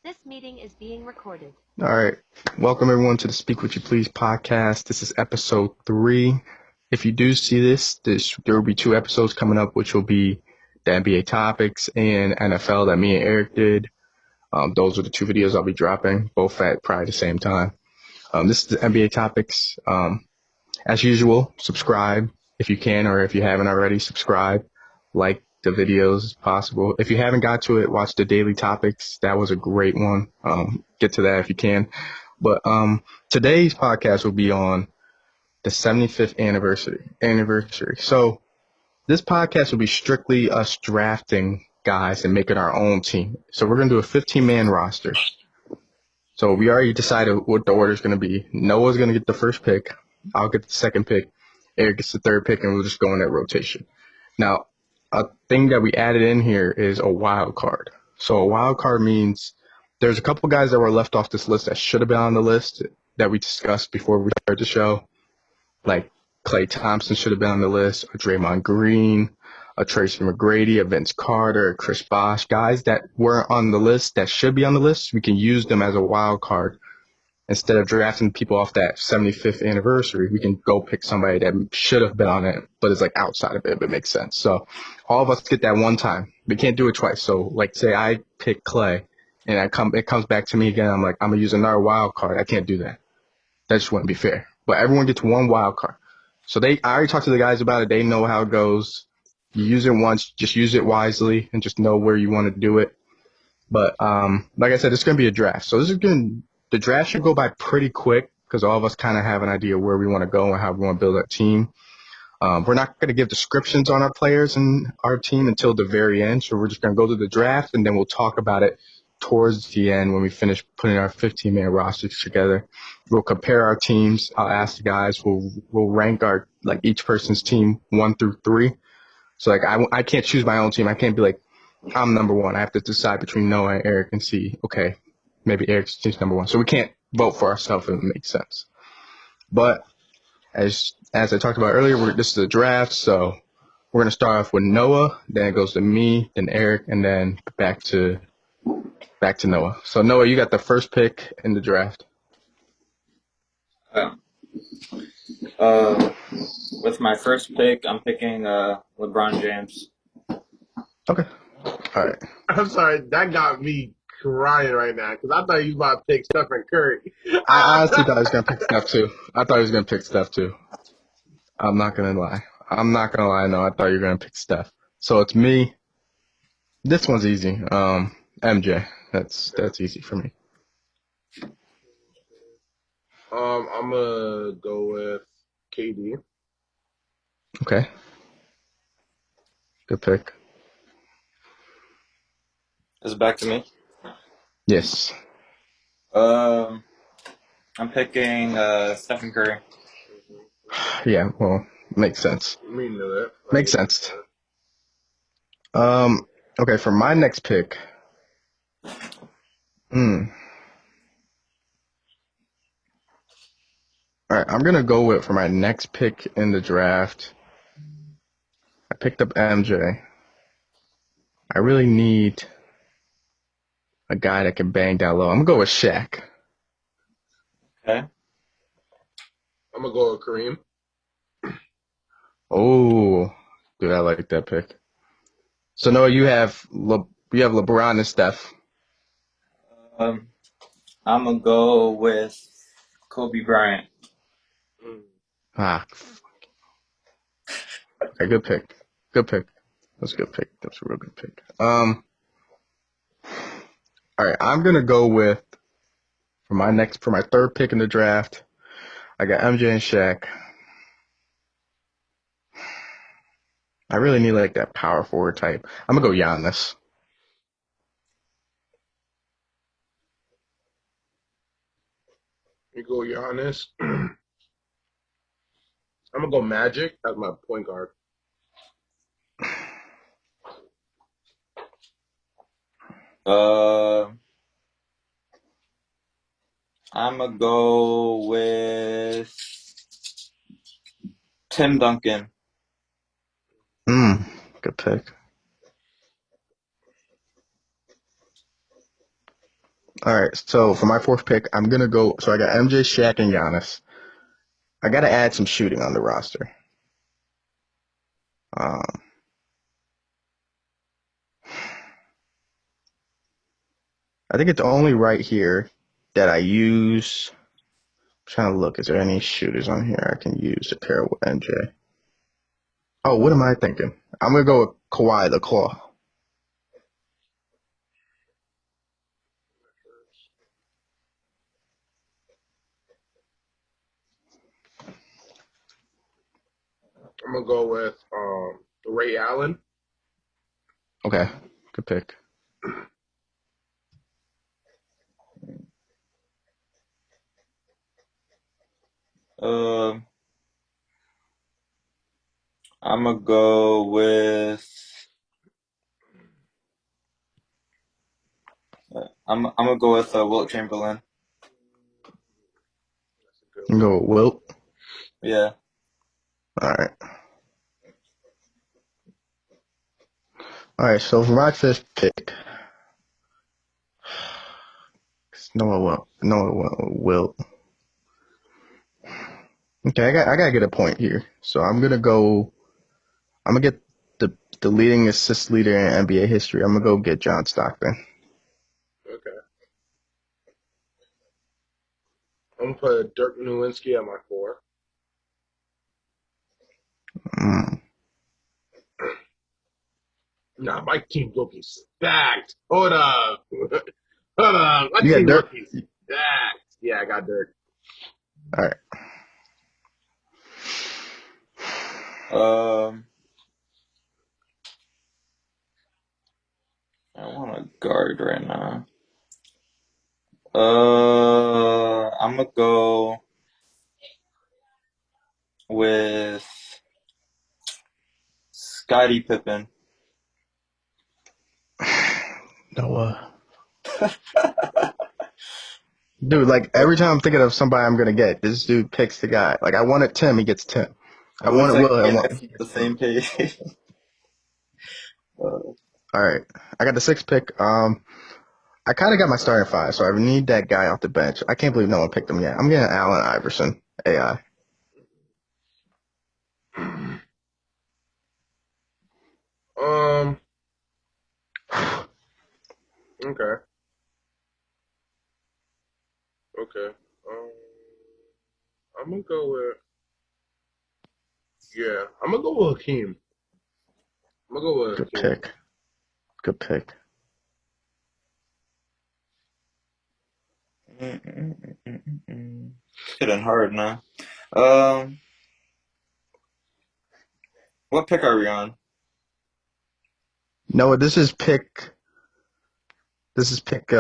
This meeting is being recorded. All right. Welcome everyone to the Speak What You Please podcast. This is episode 3. If you do see there will be 2 episodes coming up, which will be the NBA topics and NFL that me and Eric did. Those are the 2 videos I'll be dropping, both at probably the same time. This is the NBA topics. As usual, subscribe if you can, or if you haven't already, subscribe, like the videos as possible. If you haven't got to it, watch the daily topics. That was a great one. Get to that if you can. But today's podcast will be on the 75th anniversary. So this podcast will be strictly us drafting guys and making our own team. So we're gonna do a 15-man roster. So we already decided what the order is gonna be. Noah's gonna get the first pick. I'll get the second pick. Eric gets the third pick, and we'll just go in that rotation. Now, a thing that we added in here is a wild card. So a wild card means there's a couple guys that were left off this list that should have been on the list that we discussed before we started the show. Like Klay Thompson should have been on the list, a Draymond Green, a Tracy McGrady, a Vince Carter, a Chris Bosh. Guys that weren't on the list that should be on the list, we can use them as a wild card. Instead of drafting people off that 75th anniversary, we can go pick somebody that should have been on it, but is like outside of it, but makes sense. So all of us get that one time. We can't do it twice. So like say I pick Klay and it comes back to me again. I'm like, I'm going to use another wild card. I can't do that. That just wouldn't be fair. But everyone gets one wild card. So I already talked to the guys about it. They know how it goes. You use it once, just use it wisely and just know where you want to do it. But like I said, it's going to be a draft. So the draft should go by pretty quick because all of us kind of have an idea where we want to go and how we want to build our team. We're not going to give descriptions on our players and our team until the very end. So we're just going to go to the draft and then we'll talk about it towards the end when we finish putting our 15-man rosters together. We'll compare our teams. I'll ask the guys. We'll rank our each person's team 1 through 3. So I can't choose my own team. I can't be like, I'm number 1. I have to decide between Noah and Eric and see, okay, maybe Eric's team's number 1. So we can't vote for ourselves if it makes sense. But as I talked about earlier, this is a draft, so we're gonna start off with Noah, then it goes to me, then Eric, and then back to Noah. So Noah, you got the first pick in the draft. With my first pick, I'm picking LeBron James. Okay. All right. I'm sorry, that got me crying right now because I thought you was about to pick Stephen Curry. I honestly thought he was gonna pick Steph too. I'm not gonna lie. No, I thought you were gonna pick Steph. So it's me. This one's easy. MJ. That's easy for me. I'm gonna go with KD. Okay. Good pick. Is it back to me? Yes. I'm picking Stephen Curry. Yeah, well, makes sense. Me knew it. Makes sense. Okay, for my next pick. All right, I'm gonna go with for my next pick in the draft. I picked up MJ. I really need a guy that can bang down low. I'm gonna go with Shaq. Okay. I'm gonna go with Kareem. Oh, dude, I like that pick. So Noah, you have LeBron and Steph. I'm gonna go with Kobe Bryant. Ah, okay, good pick. Good pick. That's a good pick. That's a real good pick. All right, I'm gonna go with for my third pick in the draft. I got MJ and Shaq. I really need like that power forward type. I'm gonna go Giannis. You go Giannis. I'm gonna go Magic as my point guard. I'm gonna go with Tim Duncan. Good pick. All right. So for my fourth pick, I'm gonna go. So I got MJ, Shaq, and Giannis. I gotta add some shooting on the roster. Um, I think it's only right here that I use. I'm trying to look. Is there any shooters on here I can use to pair with MJ? Oh, what am I thinking? I'm gonna go with Kawhi the Claw. I'm gonna go with Ray Allen. Okay, good pick. Um, I'm gonna go with. I'm gonna go with Wilt Chamberlain. That's a good You can go with Wilt. Yeah. All right. All right. So for my fifth pick, Wilt. Okay, I gotta get a point here. So I'm gonna go. I'm gonna get the leading assist leader in NBA history. I'm gonna go get John Stockton. one. Okay. I'm gonna put Dirk Nowitzki at my 4. Mm. Nah, my team's looking stacked. Hold up. Hold up. My You got team's Dirk. looking stacked. Yeah, I got Dirk. All right. Um, I want a guard right now. I'm gonna go with Scottie Pippen. Noah. Dude, like every time I'm thinking of somebody I'm gonna get, this dude picks the guy. Like I wanted Tim, he gets Tim. I I wish wanted I Will, could I get want. us on the same page. All right, I got the sixth pick. I kind of got my starting five, so I need that guy off the bench. I can't believe no one picked him yet. I'm getting Allen Iverson, AI. Um. Okay. Okay. I'm gonna go with. Yeah, I'm gonna go with Hakeem. I'm gonna go with Good Hakeem. pick. Good pick. Getting hard now. Um, what pick are we on? Noah, this is pick. This is pick. This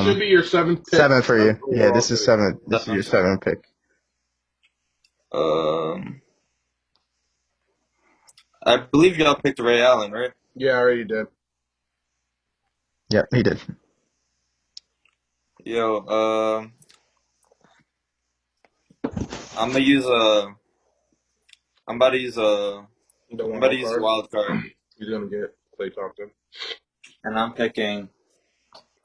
should be your 7th pick. Seven for you. Yeah, Overall this is today. seven. This is your 7 pick. Um, I believe y'all picked Ray Allen, right? Yeah, I already did. Yep, he did. Yo, I'm gonna use a. I'm about to use a. The I'm about to wild use a card. wild card, He's gonna get Klay Thompson. and I'm picking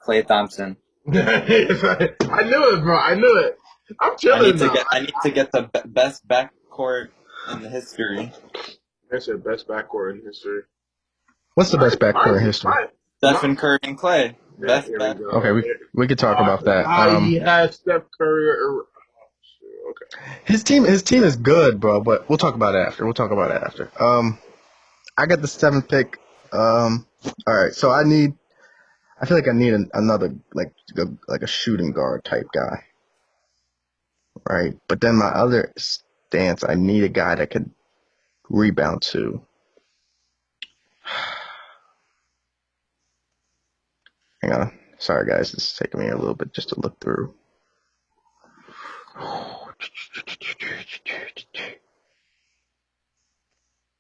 Klay Thompson. I knew it, bro. I knew it. I'm chilling now. I need to get the best backcourt in history. That's your best backcourt in history. What's the best backcourt in history? Stephen Curry and Clay. Yeah, Best here back. we go. Okay, we could talk about that. Yeah, Steph Curry. Okay. His team is good, bro. But we'll talk about it after. I got the 7th pick. All right. So I feel like I need another like a shooting guard type guy, right? But then my other stance, I need a guy that could rebound too. Hang on. Sorry, guys. This is taking me a little bit just to look through.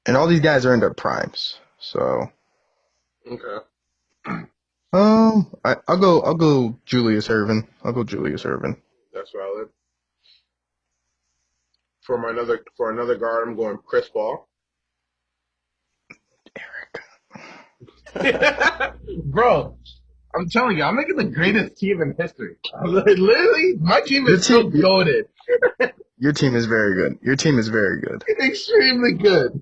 And all these guys are in their primes. So, Okay. I'll go Julius Irvin. That's valid. For another guard, I'm going Chris Paul. Eric. Bro, I'm telling you, I'm making the greatest team in history. Literally, my team is still goated. Your team is very good. Your team is very good. Extremely good.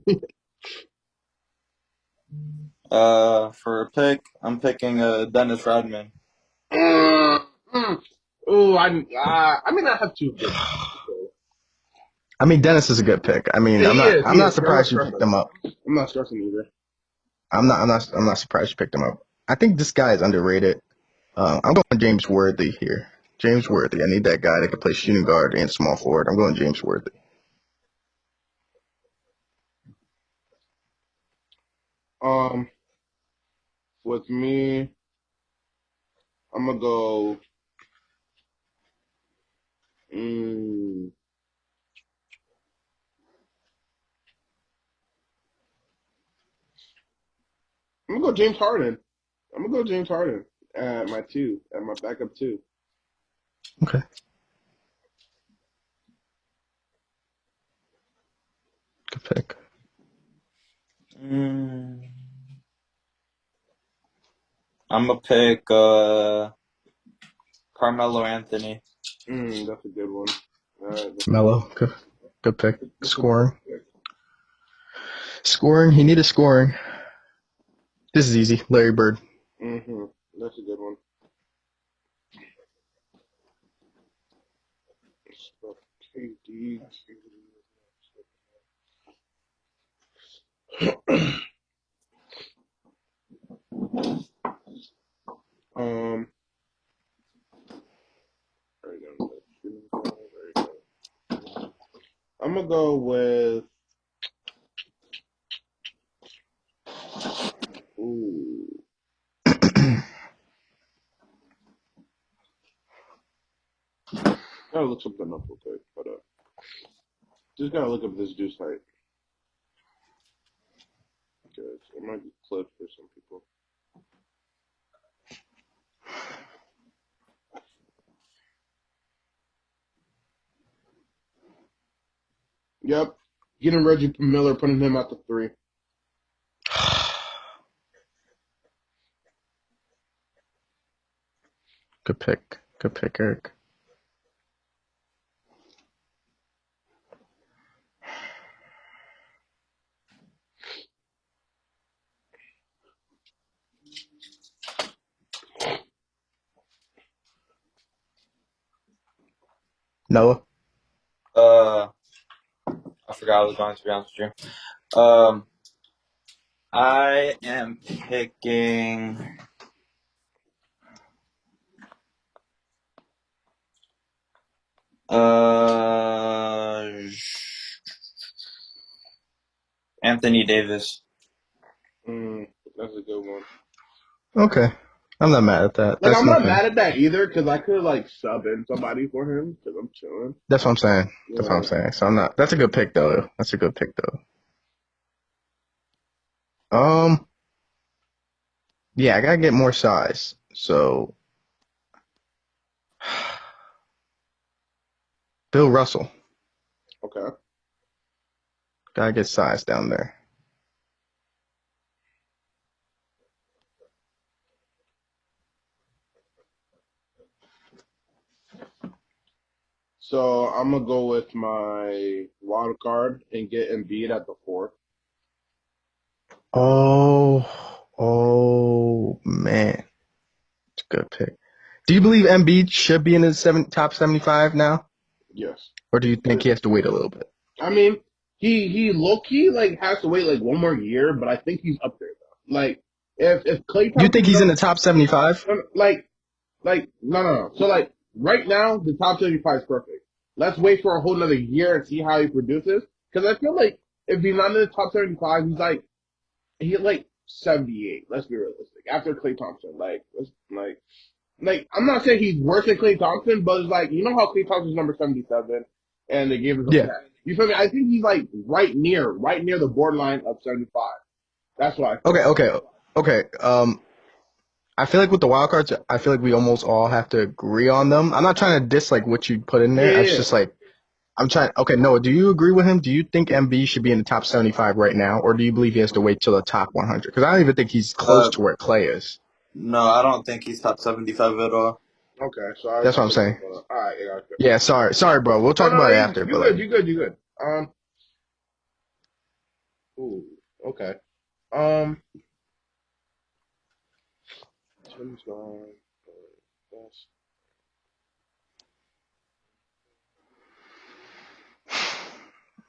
For a pick, I'm picking Dennis Rodman. Mm, mm. Oh, I mean, I have two good. I mean, Dennis is a good pick. I mean, He is. I'm He not is. I'm not surprised you picked stressing. him up. I'm not stressing either. I'm not surprised you picked him up. I think this guy is underrated. I'm going James Worthy here. James Worthy. I need that guy that can play shooting guard and small forward. I'm going James Worthy. With me, I'm gonna go. Mm, I'm gonna go James Harden. I'm gonna go James Harden at my two, at my backup two. Okay. Good pick. Mm, I'm gonna pick Carmelo Anthony. That's a good one. All right, Mello. Good pick. that's a Scoring. good Scoring. He needed scoring. This is easy. Larry Bird. pick. That's a good one. KD. um, there we go. There we go. I'm gonna go with. Ooh, gotta look something up real quick, but just gotta look up this dude's height. Because it might be clip for some people. Yep. Getting Reggie Miller, putting him at the three. Good pick. Good pick, Eric. Noah. I forgot I was going to be honest with you. I am picking. Anthony Davis. That's a good one. Okay. I'm not mad at that. Like, That's I'm not nothing. mad at that either, because I could, like, sub in somebody for him, because I'm chilling. That's what I'm saying. That's what I'm Yeah. saying. So I'm not. That's a good pick, though. That's a good pick, though. Yeah, I gotta get more size. So, Bill Russell. Okay. Gotta get size down there. So I'm going to go with my wild card and get Embiid at the four. Oh man, it's a good pick. Do you believe Embiid should be in the top 75 now, Yes. or do you think he has to wait a little bit? I mean, he low key like has to wait like one more year, but I think he's up there though. Like if Clay You Thompson think he's in the top 75? no. So like right now the top 75 is perfect. Let's wait for a whole another year and see how he produces. Because I feel like if he's not in the top 75, he's like 78. Let's be realistic. After Clay Thompson, I'm not saying he's worse than Klay Thompson, but it's like, you know how Klay Thompson's number 77 and they gave him a Yeah. pass. You feel me? I think he's like right near the borderline of 75. That's why. Okay. I feel like with the wild cards, I feel like we almost all have to agree on them. I'm not trying to diss like what you put in there. It's Yeah. just like I'm trying. Okay, Noah, do you agree with him? Do you think MB should be in the top 75 right now, or do you believe he has to wait till the top 100? Because I don't even think he's close to where Clay is. No, I don't think he's top 75 at all. Okay, so That's what I'm saying. all right, yeah, okay. Yeah, sorry, bro. We'll No, talk no, about it you after. you But good, like, you good, you good. Ooh, okay. Um, Tim's gone. Yes.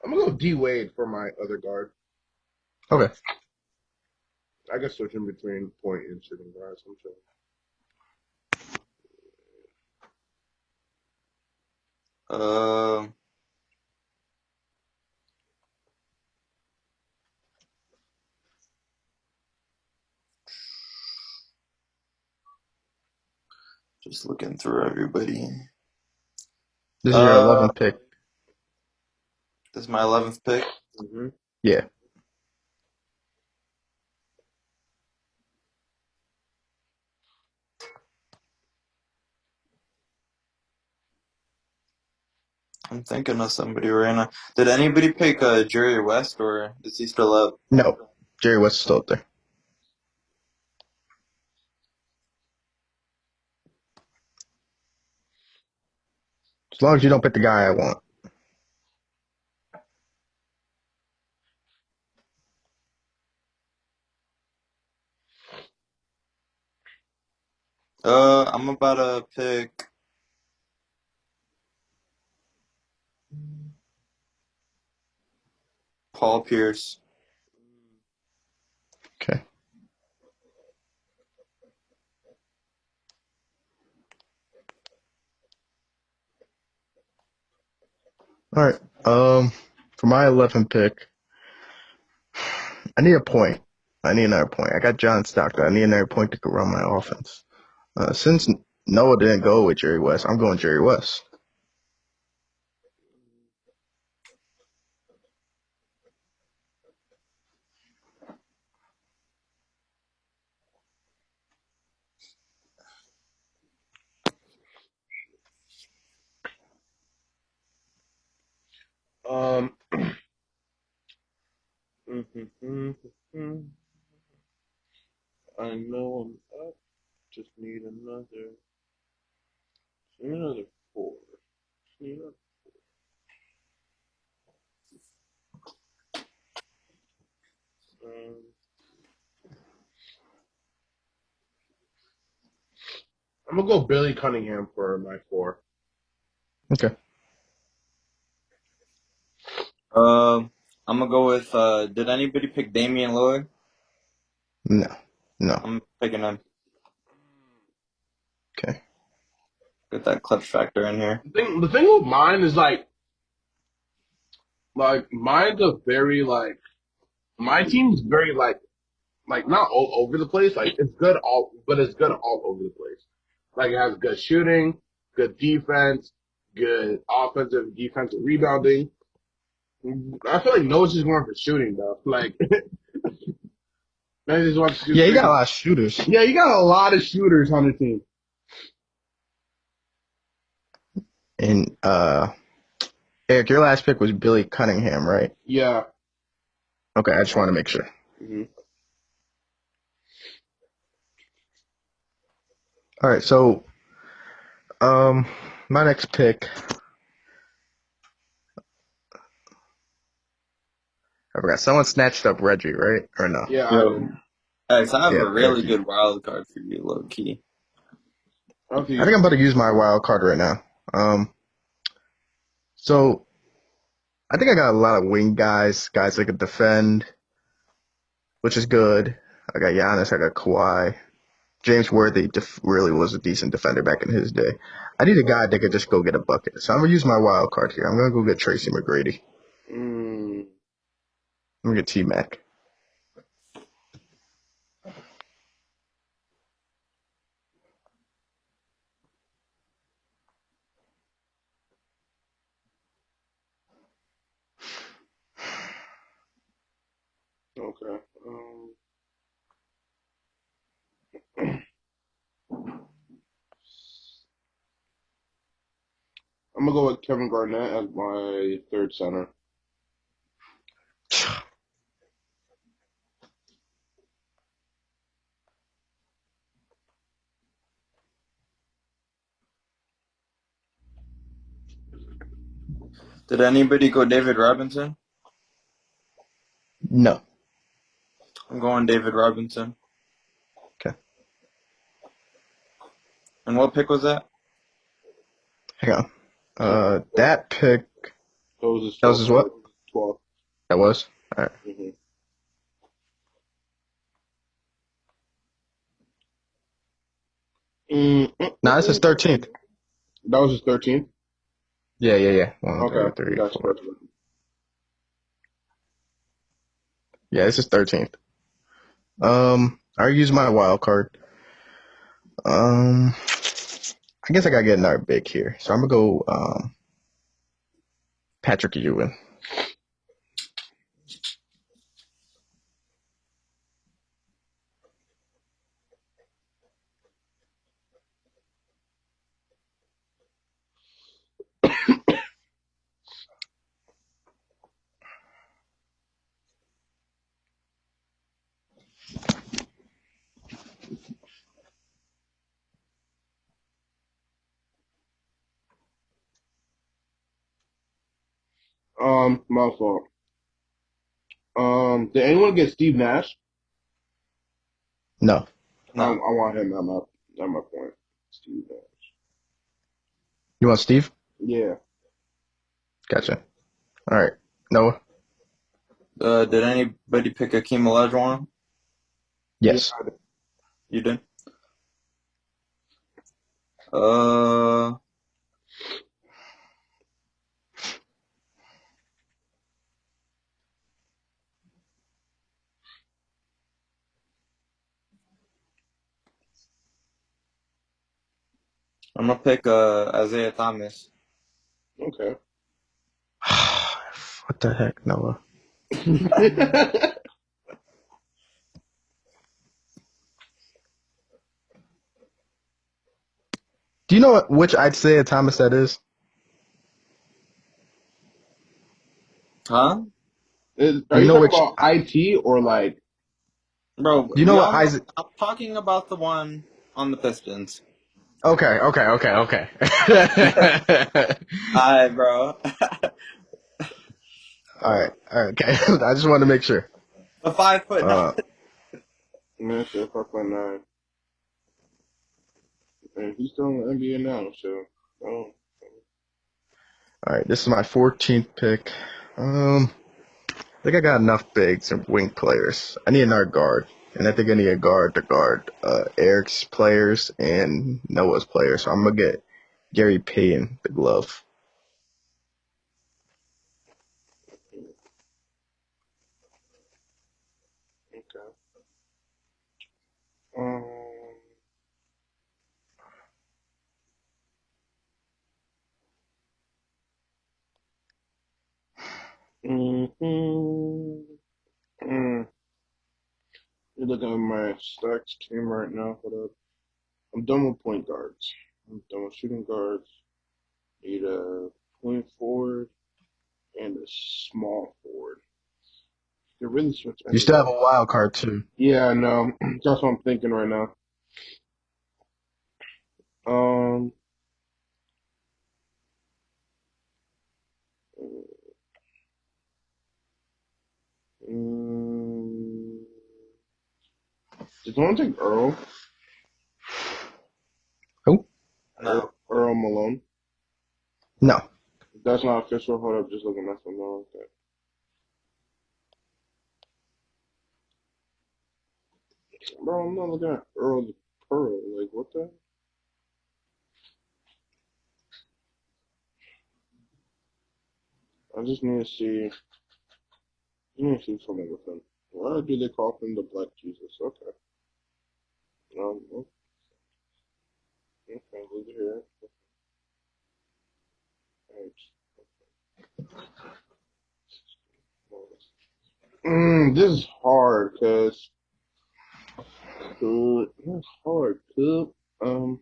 I'm gonna go D Wade for my other guard. okay, I guess switching between point and shooting guards. I'm sure. Uh, just looking through everybody. this is your Uh, 11th pick. this is my 11th pick. Mm-hmm. Yeah. I'm thinking of somebody right now. Did anybody pick Jerry West, or is he still up? No, Jerry West is still up there. As long as you don't pick the guy I want. I'm about to pick Paul Pierce. Okay. All right. For my 11th pick, I need a point. I need another point. I got John Stockton. I need another point to go run my offense. Since Noah didn't go with Jerry West, I'm going Jerry West. Um. mhm. I know I'm up. Just need another four. Just need another. Um, I'm gonna go Billy Cunningham for my four. Okay. I'm gonna go with. Did anybody pick Damian Lillard? No. No. I'm picking him. Okay. Get that clutch factor in here. The thing with mine is like mine's a very like my team's very like not all over the place. Like it's good all, but it's good all over the place. Like it has good shooting, good defense, good offensive, defensive rebounding. I feel like Noah's just going for shooting though. Like man just wants to shoot Yeah, you got a threes. lot of shooters. Yeah, you got a lot of shooters on the team. And Eric, your last pick was Billy Cunningham, right? Yeah. Okay, I just want to make sure. hmm All right, so my next pick, I forgot. Someone snatched up Reggie, right? Or no? Yeah, I Yo, did. Alex, I have Yeah, a really Eric. good wild card for you, low key. I don't I think think I'm about to use my wild card right now. So I think I got a lot of wing guys that could defend, which is good. I got Giannis, I got Kawhi. James Worthy really was a decent defender back in his day. I need a guy that could just go get a bucket. So I'm gonna use my wild card here. I'm gonna go get Tracy McGrady. mm, I'm gonna get T Mac. okay. I'm gonna go with Kevin Garnett as my third center. Did anybody go David Robinson? No. I'm going David Robinson. Okay. And what pick was that? Hang on. That pick, That was his that was his what? 12. That was? All right. Mm-hmm. Nah, this is 13th. That was his 13th? Yeah. One, two, Okay. three, That's four. perfect. Yeah, this is 13th. I use my wild card. I guess I gotta get another big here. So I'm gonna go Patrick Ewing. My fault. Did anyone get Steve Nash? No. I No. want him at my point. Steve Nash. You want Steve? Yeah. Gotcha. All right. Noah? Did anybody pick Akeem Olajuwon? Yes. Yeah. You did. Uh, I'm gonna pick Isaiah Thomas. Okay. What the heck, Noah? Do you know which Isaiah Thomas that is? Huh? Do Are you you know talking which? about IT or like? Bro, Do you know we what all know. Isaac? I'm talking about the one on the Pistons. Okay. Alright, bro. All right. Okay. I just wanted to make sure. The 5'9". Uh, Man, shit, 5.9. And he's still in the NBA now, so. Oh. all right. This is my 14th pick. I think I got enough bigs and wing players. I need another guard, and I think I need a guard to guard Eric's players and Noah's players. So I'm gonna get Gary Payton the glove. Okay. Um. Mm-hmm. Mm. You're looking at my stacks team right now. Hold up. I'm done with point guards. I'm done with shooting guards. Need a point forward and a small forward. They're really switch You still have everything. a wild card too. Yeah, no. That's what I'm thinking right now. Um. Mm, did someone take Earl? Who? No. Earl Malone? No. That's not official. Hold up, just looking at something like that. Bro, I'm not looking at Earl the Pearl. Like, what the? I just need to see. I need to see something with him. Why do they call him the Black Jesus? Okay. Okay, leave it here. This is hard, cause this is hard, cause um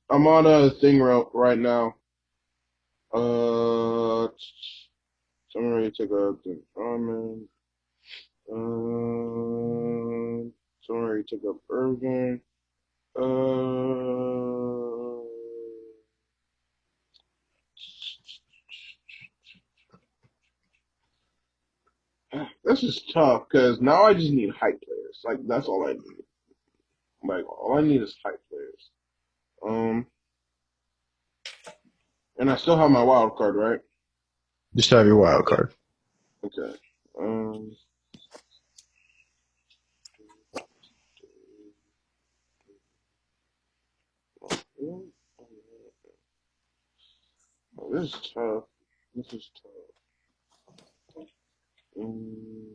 I'm on a thing right now. So I'm ready to take up the Drummond. So I'm ready to take up Irving. Uh, This is tough because now I just need hype players. Like that's all I need. Like all I need is hype players. Um, and I still have my wild card, right? You still have your wild card. Okay. Um, oh, this is tough. This is tough. Um,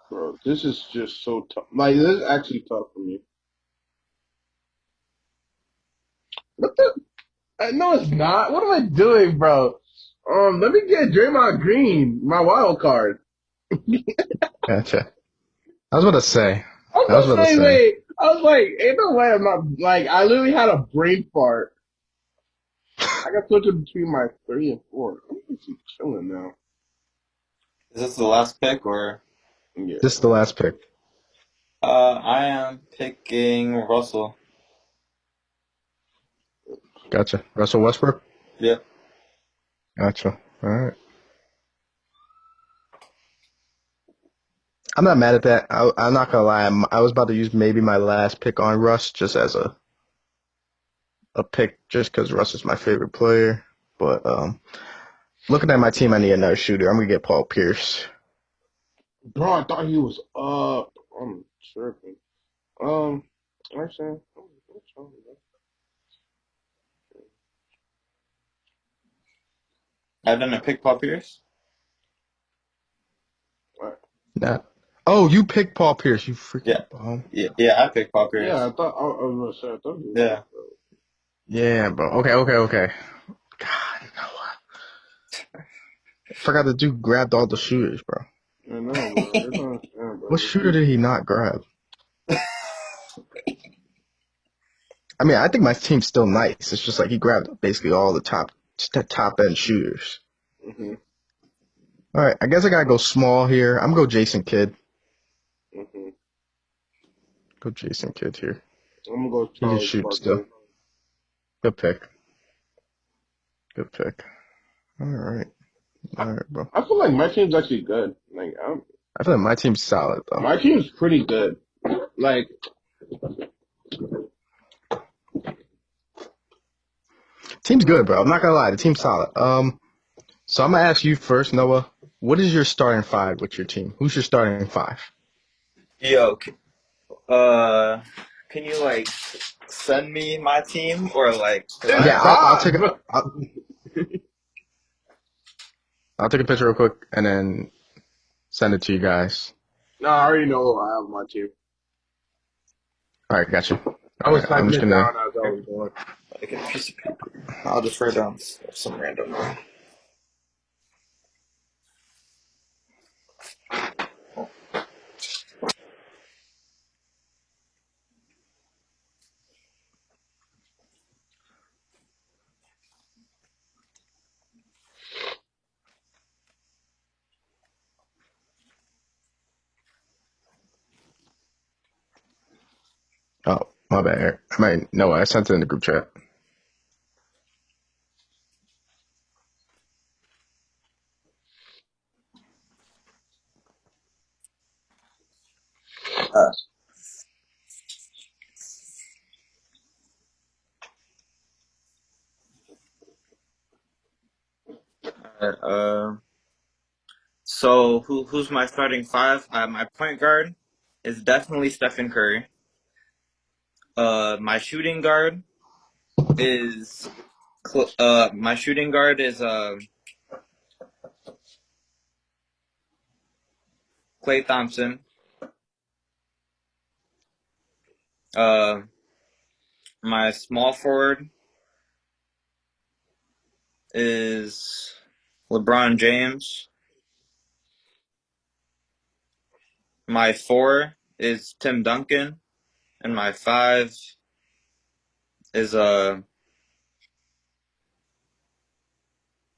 bro, this is just so tough. Like this is actually tough for me. What the? No, it's not. What am I doing, bro? Let me get Draymond Green, my wild card. Gotcha. I was about to say. I I was was about gonna to say, say. wait. I was like, ain't no way I'm not. Like, I literally had a brain fart. I got switching between my 3 and 4. I'm actually chilling now. Is this the last pick or? Yeah. This is the last pick. I am picking Russell. Gotcha. Russell Westbrook? Yeah. Gotcha. All right. I'm not mad at that. I'm not gonna lie. I was about to use maybe my last pick on Russ just as a pick, just because Russ is my favorite player. But looking at my team, I need another shooter. I'm gonna get Paul Pierce. Bro, I thought he was up. I'm tripping. Actually, I'm chilling, I didn't pick Paul Pierce. bro. Nah. Oh, you picked Paul Pierce. You Yeah. freaking bum. Yeah, I picked Paul Yeah, Pierce. I thought I was gonna say I thought he was Yeah. up, bro. Yeah, bro. Okay. God, no. Forgot the dude grabbed all the shooters, bro. I know, bro. I don't understand, bro. What shooter did he not grab? I mean, I think my team's still nice. It's just like he grabbed basically all the top end shooters. Mm-hmm. All right, I guess I gotta go small here. I'm gonna go Jason Kidd. Mm-hmm. Go Jason Kidd here. I'm gonna go He can Charles shoot still. Barkley. Good pick. Good pick. All right, bro. I feel like my team's actually good. Like, I feel like my team's solid though. my team's pretty good. Like, Team's good, bro. I'm not gonna lie. The team's solid. So I'm gonna ask you first, Noah. What is your starting five with your team? Who's your starting five? Yo, can you like send me my team or like? 'Cause Yeah, I I'll hot, take a bro. I'll take a picture real quick and then send it to you guys. No, I already know who I have on my team. All right, got you. I All was right, I'm typing just it gonna. down as I was going. like a piece of paper. I'll just write down some random. Oh, my bad. I might. No, I sent it in the group chat. Uh, so who's my starting five? My point guard is definitely Stephen Curry. My shooting guard is Klay Thompson. Uh, my small forward is LeBron James. My four is Tim Duncan, and my five is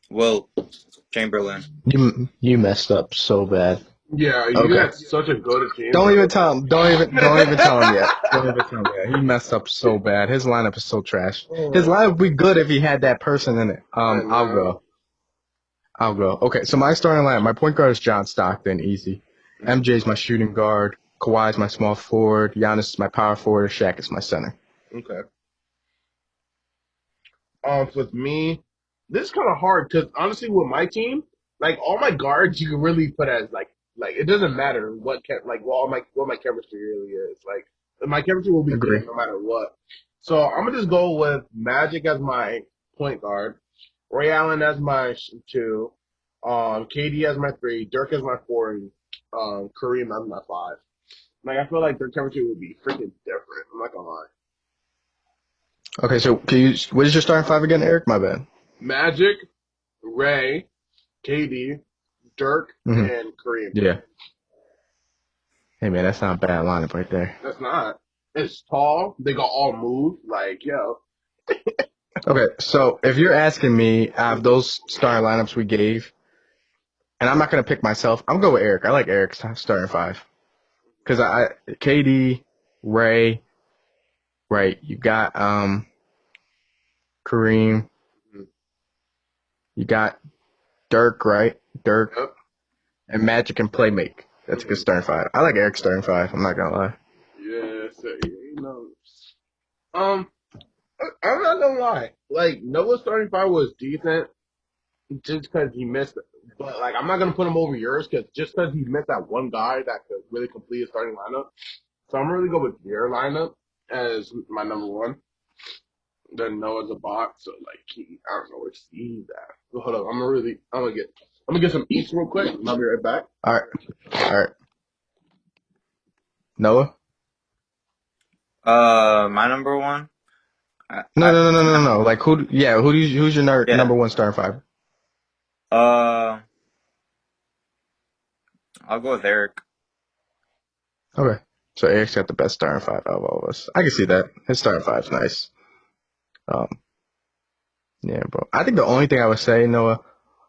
Will Chamberlain. You messed up so bad. Yeah, you Okay. had such a good team, Don't bro. even tell him. Don't even tell him yet. Don't even tell him yet. He messed up so bad. His lineup is so trash. His lineup would be good if he had that person in it. I I'll know. go. I'll go. Okay, so my starting lineup, my point guard is John Stockton, easy. MJ's my shooting guard. Kawhi's my small forward. Giannis is my power forward. Shaq is my center. Okay. With me, this is kind of hard because honestly, with my team, like all my guards, you can really put as like it doesn't matter like what my chemistry really is. Like my chemistry will be Agree. good no matter what. So I'm gonna just go with Magic as my point guard, Ray Allen as my two, KD as my three, Dirk as my four, and Kareem as my five. Like I feel like their chemistry would be freaking different. I'm not gonna lie. Okay, so what is your starting five again, Eric? My bad. Magic, Ray, KD, Dirk, hmm and Kareem. Yeah. Hey man, that's not a bad lineup right there. That's not. It's tall. They got all moves. Like, yo. Okay, so if you're asking me out of those starting lineups we gave, and I'm not gonna pick myself, I'm gonna go with Eric. I like Eric's starting five because KD, Ray, right? You got Kareem, you got Dirk, right? Dirk Yep. and Magic and Playmake. That's a good starting five. I like Eric's starting five. I'm not gonna lie. Yeah, so, you know. Um, I'm not gonna lie. Like, Noah's starting five was decent just because he missed it. But, like, I'm not gonna put him over yours because just because he missed that one guy that could really complete his starting lineup. So I'm really go with your lineup as my number one. Then Noah's a bot, so like I don't know where Steve's at. So hold up, I'm gonna get some eats real quick, and I'll be right back. All right, all right. Noah? My number one. I, No, I no, no, no, no, no. Like who? Yeah, who's your yeah. number one starting five? Uh, I'll go with Eric. Okay. So Eric's got the best starting five out of all of us. I can see that. His starting five's nice. Um, yeah, bro. I think the only thing I would say, Noah,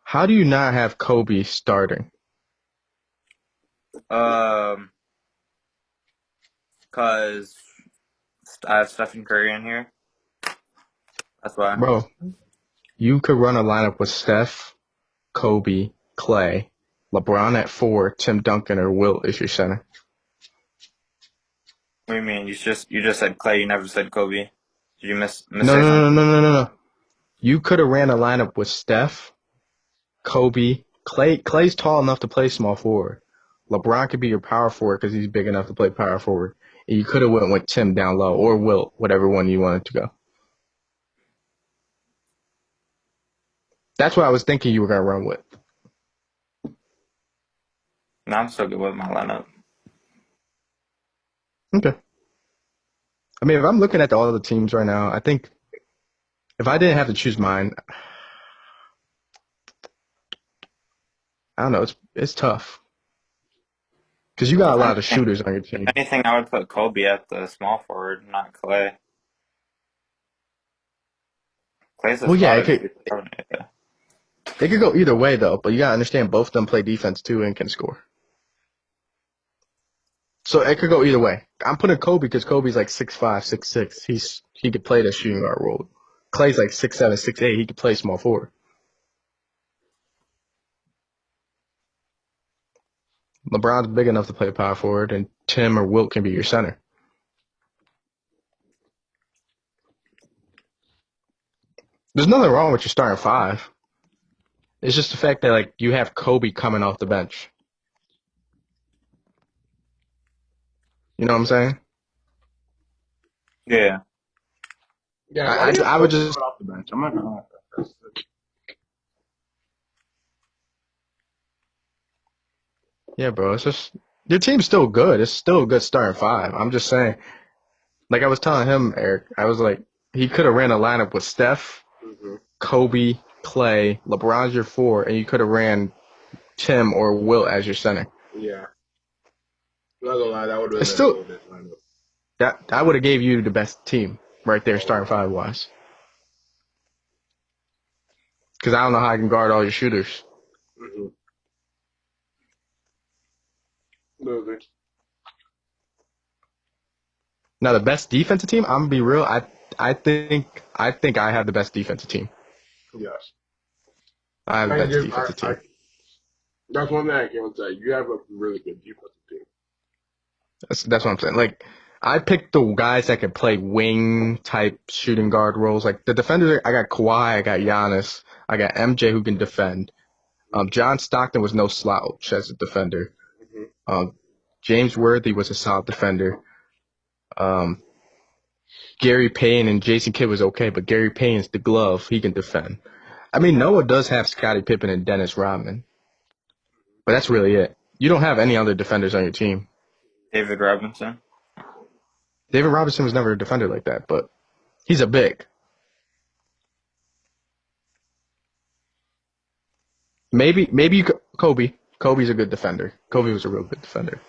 how do you not have Kobe starting? Um, cause I have Stephen Curry in here. That's why. Bro, you could run a lineup with Steph, Kobe, Clay, LeBron at four, Tim Duncan or Wilt is your center. What do you mean? You just said Clay. You never said Kobe. Did you miss No, say no, no, something? no, no, no, no. You could have ran a lineup with Steph, Kobe, Clay. Clay's tall enough to play small forward. LeBron could be your power forward because he's big enough to play power forward. And you could have went with Tim down low or Wilt, whatever one you wanted to go. That's what I was thinking you were gonna run with. No, I'm still good with my lineup. Okay. I mean, if I'm looking at all the teams right now, I think if I didn't have to choose mine, I don't know. It's tough because you got a lot of shooters on your If team. anything, I would put Kobe at the small forward, not Clay. Clay's a Well, yeah, spot. Yeah. it could go either way though. But you gotta understand both of them play defense too and can score. So it could go either way. I'm putting Kobe because Kobe's like 6'5", 6'6". He could play the shooting guard role. Clay's like 6'7", 6'8". He could play small forward. LeBron's big enough to play power forward, and Tim or Wilt can be your center. There's nothing wrong with your starting five. It's just the fact that like you have Kobe coming off the bench. You know what I'm saying? Yeah. Yeah, why I, do you I, have I would Kobe just coming off the bench? I'm not gonna lie. yeah, bro. It's just your team's still good. It's still a good starting five. I'm just saying. Like I was telling him, Eric, I was like, he could have ran a lineup with Steph, Mm-hmm. Kobe, Clay, LeBron's your four, and you could have ran Tim or Wilt as your center. Yeah, I'm not gonna lie, that would have It's been a still really good lineup. that I would have gave you the best team right there, starting five wise. Because I don't know how I can guard all your shooters. Mm-hmm. Literally. Now the best defensive team, I'm gonna be real. I think I have the best defensive team. Yes. I have the I best give. defensive team. That's one thing I can say. You have a really good defensive team. That's what I'm saying. Like, I picked the guys that can play wing type shooting guard roles. Like the defenders, I got Kawhi, I got Giannis, I got MJ who can defend. John Stockton was no slouch as a defender. Mm-hmm. James Worthy was a solid defender. Um, Gary Payne and Jason Kidd was okay, but Gary Payne's the glove. He can defend. I mean, Noah does have Scottie Pippen and Dennis Rodman, but that's really it. You don't have any other defenders on your team. David Robinson. David Robinson was never a defender like that, but he's a big. Maybe Kobe. Kobe's a good defender. Kobe was a real good defender.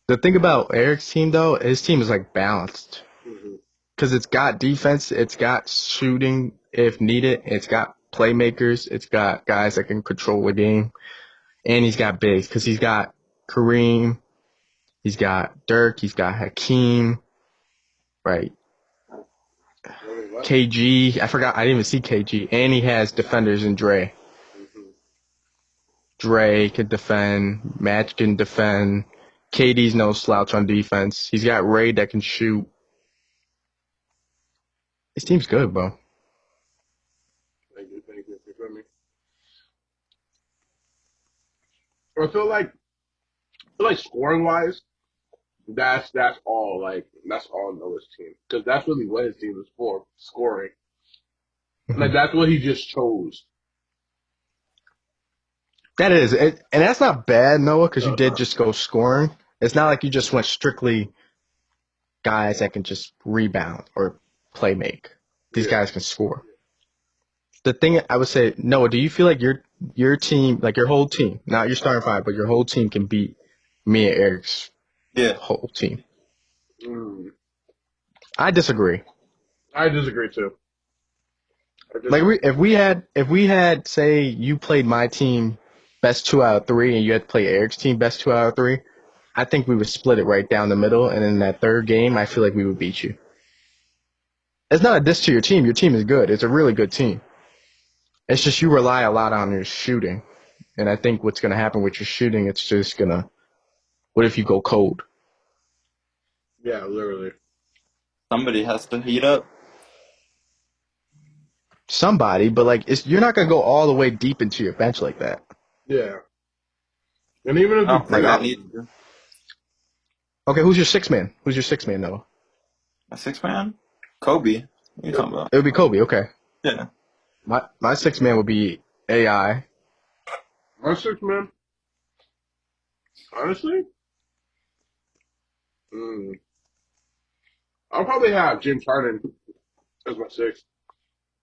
The thing about Eric's team, though, his team is like balanced Mm-hmm. because it's got defense, it's got shooting if needed, it's got playmakers, it's got guys that can control the game, and he's got bigs because he's got Kareem, he's got Dirk, he's got Hakeem, right? KG, I forgot, I didn't even see KG, and he has defenders in Dre. Mm-hmm. Dre can defend, Match can defend. KD's no slouch on defense. He's got Ray that can shoot. His team's good, bro. Thank you. You feel me? I feel like scoring wise, that's all. Like that's all Noah's team because that's really what his team is for, scoring. Like that's what he just chose. That is, and that's not bad, Noah, because you did just go scoring. It's not like you just went strictly guys that can just rebound or play make. These guys can score. The thing I would say, Noah, do you feel like your team, like your whole team, not your starting five, but your whole team can beat me and Eric's whole team? Mm. I disagree. I disagree too. Like if we had say you played my team best 2 out of 3 and you had to play Eric's team best 2 out of 3, I think we would split it right down the middle, and in that third game, I feel like we would beat you. It's not a diss to your team. Your team is good. It's a really good team. It's just you rely a lot on your shooting, and I think what's gonna happen with your shooting, it's just gonna. What if you go cold? Yeah, literally. Somebody has to heat up. Somebody, but like you're not gonna go all the way deep into your bench like that. Yeah. And even if I you don't think I need to. Okay, who's your six man? Who's your six man, Noah? A 6-man? Kobe. What are you talking about? It would be Kobe. Okay. Yeah. My six man would be AI. my 6-man, honestly, I'll probably have James Harden as my 6.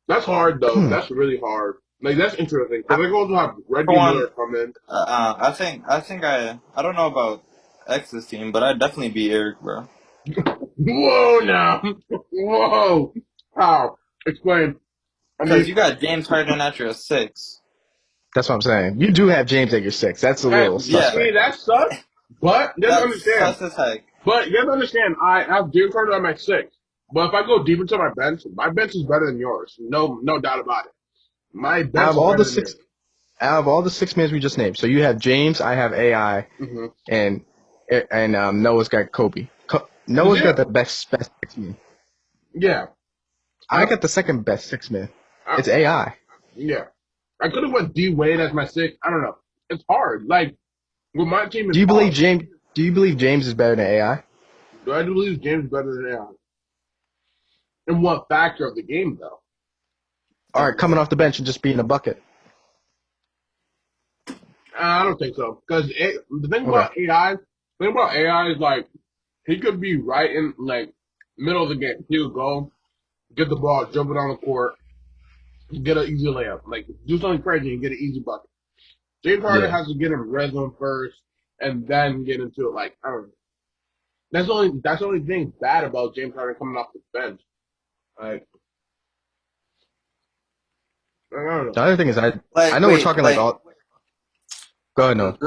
That's hard though. That's really hard. Like that's interesting because I also have Reggie Miller come in. I think I don't know about X's team, but I'd definitely be Eric, bro. Whoa, now, whoa, how? Explain. Because you got James Harden at your 6. That's what I'm saying. You do have James at your 6. That's a little suspect. See, that sucks. But you have to understand. Sus as heck. But you have to understand. I have James Harden on my 6. But if I go deep into my bench is better than yours. No doubt about it. My bench Out of all the is better six, out of all the 6 men we just named, so you have James, I have AI, than and Noah's got Kobe. Noah's got the best 6 man. Yeah. I got the second best 6 man. It's AI. Yeah. I could have went D Wade as my 6. I don't know. It's hard. Like with my team, it's Do you hard. believe James? Do you believe James is better than AI? Do I believe James is better than AI? In what factor of the game, though? All right, coming off the bench and just being a bucket. I don't think so. Because the thing about AI is like he could be right in like middle of the game. He would go, get the ball, jump it on the court, get an easy layup. Like do something crazy and get an easy bucket. James Harden has to get in red zone first and then get into it. Like I don't know. That's the only thing bad about James Harden coming off the bench. Like I don't know. The other thing is I know we're talking like all. Go ahead, Noah.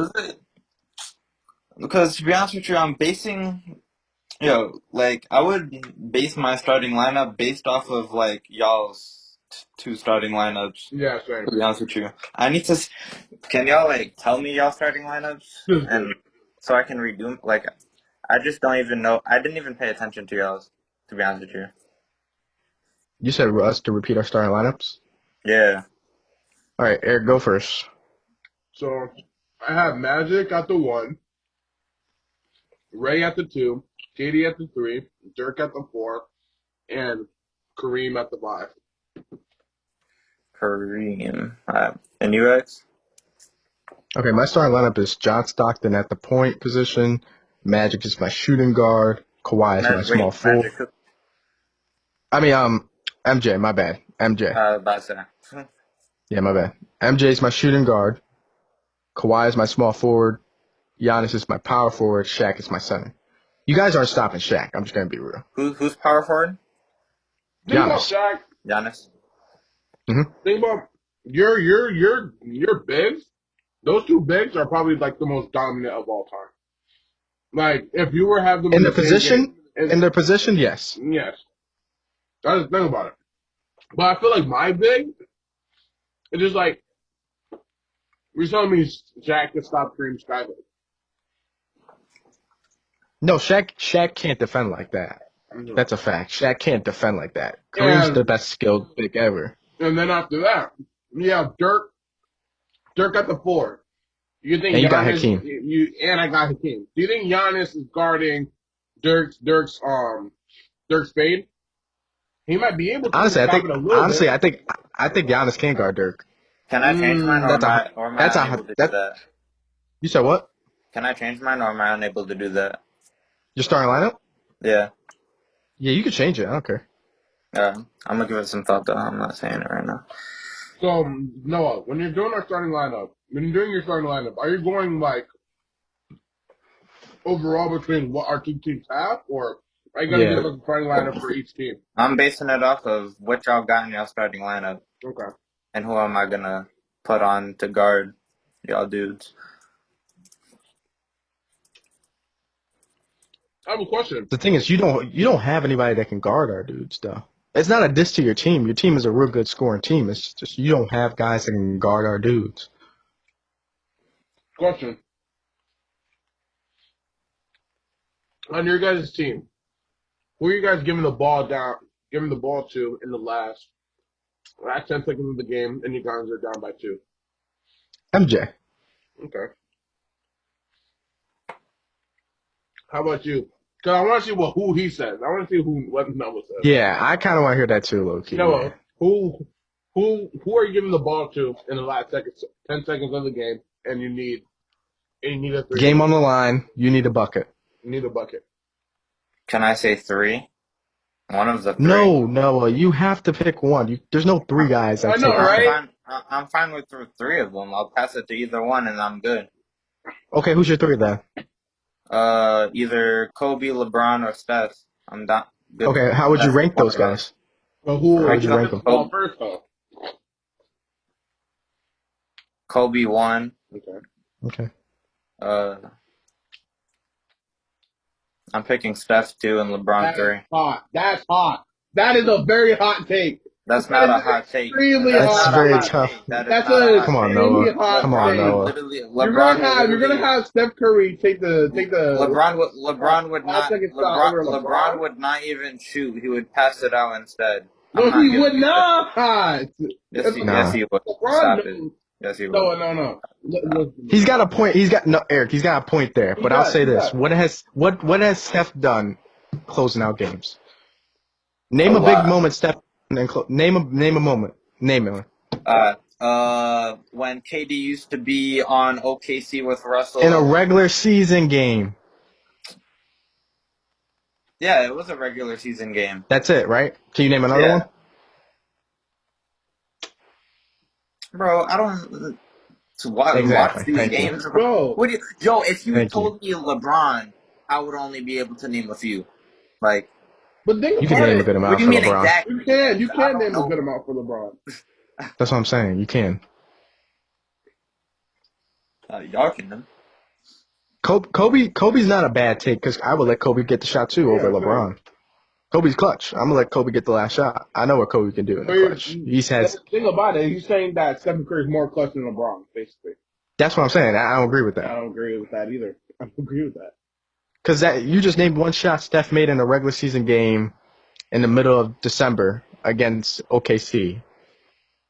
Because to be honest with you, I would base my starting lineup based off of like y'all's two starting lineups. Yeah, To same. be honest with you, can y'all like tell me y'all starting lineups and so I can redo 'em? Like, I just don't even know. I didn't even pay attention to y'all's. To be honest with you, You said us to repeat our starting lineups. yeah. All right, Eric, go first. So I have Magic at the 1, Ray at the 2, KD at the 3, Dirk at the 4, and Kareem at the 5. Kareem. And UX? Okay, my starting lineup is John Stockton at the point position. Magic is my shooting guard. Kawhi is my small forward. Magic. I mean, MJ, my bad. MJ. About to say. Yeah, my bad. MJ is my shooting guard. Kawhi is my small forward. Giannis is my power forward. Shaq is my center. You guys aren't stopping Shaq. I'm just gonna be real. Who's power forward? Think about Giannis. Shaq. Giannis. Think about your bigs. Those two bigs are probably like the most dominant of all time. Like if you were have them In in the the same position, game, in their position, yes. yes, that's the thing about it. But I feel like my big, it's just like you're telling me Shaq can stop Kareem Skyler. No, Shaq can't defend like that. That's a fact. Shaq can't defend like that. Kareem's the And best skilled big ever. and then after that, you have Dirk at the 4. You think And you got Giannis? Hakeem. And I got Hakeem. Do you think Giannis is guarding Dirk's fade? He might be able to Honestly, stop it a little bit. I think Giannis can guard Dirk. Can I change mine, or That's am I unable to do that? You said what? Can I change mine, or am I unable to do that? Your starting lineup? Yeah. Yeah, you can change it. I don't care. I'm gonna give it some thought, though. I'm not saying it right now. So Noah, when you're doing your starting lineup, are you going like overall between what our two teams have, or are you gonna Yeah. give us a starting lineup for each team? I'm basing it off of what y'all got in y'all starting lineup, Okay. and who am I gonna put on to guard y'all dudes. I have a question. The thing is, you don't have anybody that can guard our dudes, though. It's not a diss to your team. Your team is a real good scoring team. It's just you don't have guys that can guard our dudes. Question. On your guys' team, who are you guys giving the ball to in the last 10 seconds of the game, and you guys are down by 2? MJ. Okay. How about you? Because I want to see who he says. I want to see what Noah says. Yeah, I kind of want to hear that too, low key. Noah, Yeah. who are you giving the ball to in the last 10 seconds of the game, and you need a 3? Game on the line. You need a bucket. You need a bucket. Can I say 3? One of the 3. No, you have to pick one. There's no 3 guys. That I know, take right? I'm fine with 3 of them. I'll pass it to either one, and I'm good. Okay, who's your 3 then? Either Kobe, LeBron, or Steph. I'm not good. Okay, how would you rank those guys? But who How would you rank the them? ball first, though? Kobe 1. Okay. Okay. I'm picking Steph 2 and LeBron 3. Hot. That's hot. That is a very hot take. That's not a hot take. Extremely That's hot. not a very hot tough. take. That is That's not a hot Come on, take. Noah. hot Come on, take. Noah. You're gonna have Steph Curry take the LeBron would not. second shot over LeBron would not even shoot. He would pass it out instead. No, I'm not he giving would you that. not. Yes, he would. LeBron, Stop it. Yes, he would. no. He's got a point. Eric. He's got a point there. But I'll say this: what has Steph done closing out games? Name A a big lot. moment, Steph. Name a moment. Name it. When KD used to be on OKC with Russell. In a regular season game. Yeah, it was a regular season game. That's it, right? Can you name another one? Bro, I don't watch these Thank you. games. Bro. If you Thank told me LeBron, I would only be able to name a few. Like, But think You can about name a it. good what amount do you for mean LeBron. exactly? You can name a good amount for LeBron. That's what I'm saying. You can. Y'all can. Kobe's not a bad take because I would let Kobe get the shot too over Yeah, LeBron. Kobe's clutch. I'm gonna let Kobe get the last shot. I know what Kobe can do in the clutch. The thing about it, he's saying that Stephen Curry is more clutch than LeBron, basically. That's what I'm saying. I don't agree with I that don't agree with that either. I don't agree with that. because you just named one shot Steph made in a regular season game in the middle of December against OKC,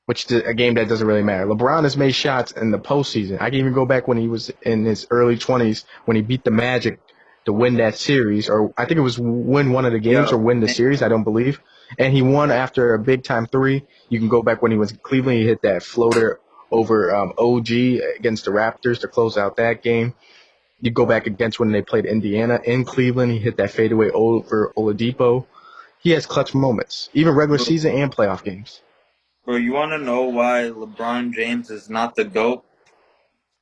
which is a game that doesn't really matter. LeBron has made shots in the postseason. I can even go back when he was in his early 20s when he beat the Magic to win that series, or I think it was win one of the games or win the series. I don't believe. And he won after a big time three. You can go back when he was in Cleveland. He hit that floater over OG against the Raptors to close out that game. You go back against when they played Indiana in Cleveland. He hit that fadeaway over Oladipo. He has clutch moments, even regular season and playoff games. Bro, you want to know why LeBron James is not the GOAT?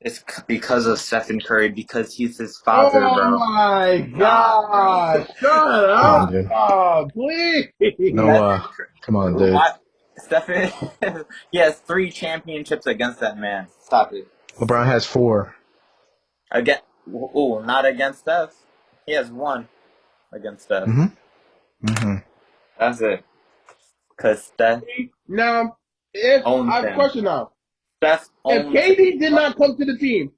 It's because of Stephen Curry, because he's his father, Oh bro. my Nah, gosh! Shut Come on, up! dude. Oh, please! No, come on, dude. Why? Stephen, he has 3 championships against that man. Stop it. LeBron has 4. Again, not against Steph. He has 1 against Steph. Mm-hmm. That's it. Because Steph Now, if owns I have a him. question now, Steph if owns KD him. did not come to the team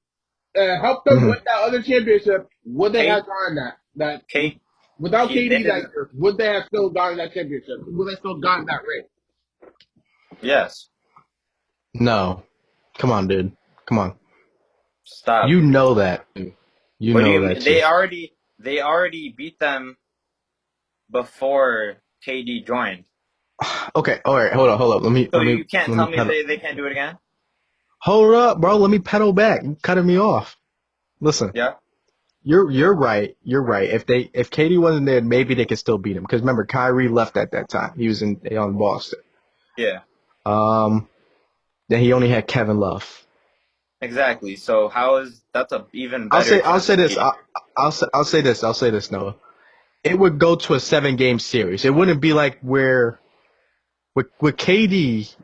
and help them Mhm. win that other championship, would they K- have gotten that? K- Without he KD didn't- that year, would they have still gotten that championship? Would they still gotten that ring? Yes. No. Come on, dude. Come on. Stop. You know that. Dude. You What do know you that mean? too. They already beat them before KD joined. Okay, all right, hold up. So you can't let tell me me pedal. they can't do it again? Hold up, bro. Let me pedal back. You cutting me off. Listen, Yeah? you're right. You're right. If Katie wasn't there, maybe they could still beat him. Because remember, Kyrie left at that time. He was on Boston. Yeah. Then he only had Kevin Love. Exactly. So that's a even I'll better say this. chance. I'll say this, Noah. It would go to a 7-game series. It wouldn't be like where with KD,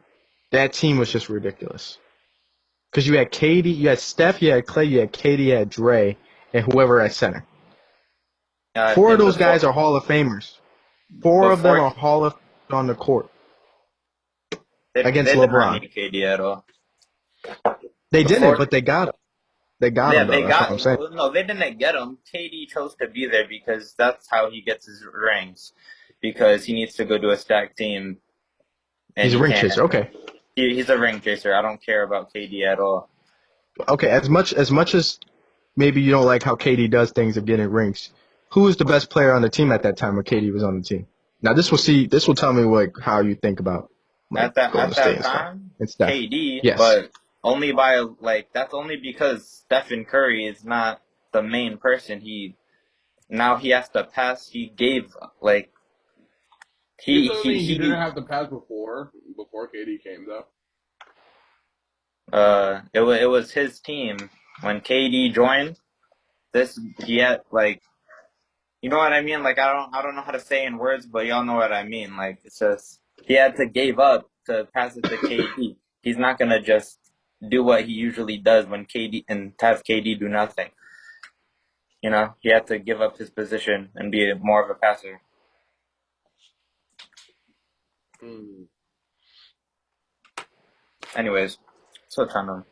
that team was just ridiculous. Because you had KD, you had Steph, you had Clay, you had KD, you had Dre, and whoever at center. 4 of those guys are Hall of Famers. 4 of them are Hall of on the court against They did not LeBron. need KD at all. They Before, didn't, but they got him. They got yeah, him, though. That's what I'm saying. no, they didn't get him. KD chose to be there because that's how he gets his rings. Because he needs to go to a stacked team. And He's a he ring can't. chaser. Okay. He's a ring chaser. I don't care about KD at all. Okay, as much as maybe you don't like how KD does things of getting rings, who was the best player on the team at that time when KD was on the team? Now this will tell me like how you think about like Golden State and stuff. Time, And Steph. KD, Yes. but only by that's only because Stephen Curry is not the main person. He has to pass. He gave He didn't have to pass before KD came though. it was his team when KD joined. He had you know what I mean? Like I don't know how to say in words, but y'all know what I mean. Like it's just he had to give up to pass it to KD. He's not gonna just do what he usually does when KD and have KD do nothing. You know, he had to give up his position and be more of a passer. Anyways, so kind of.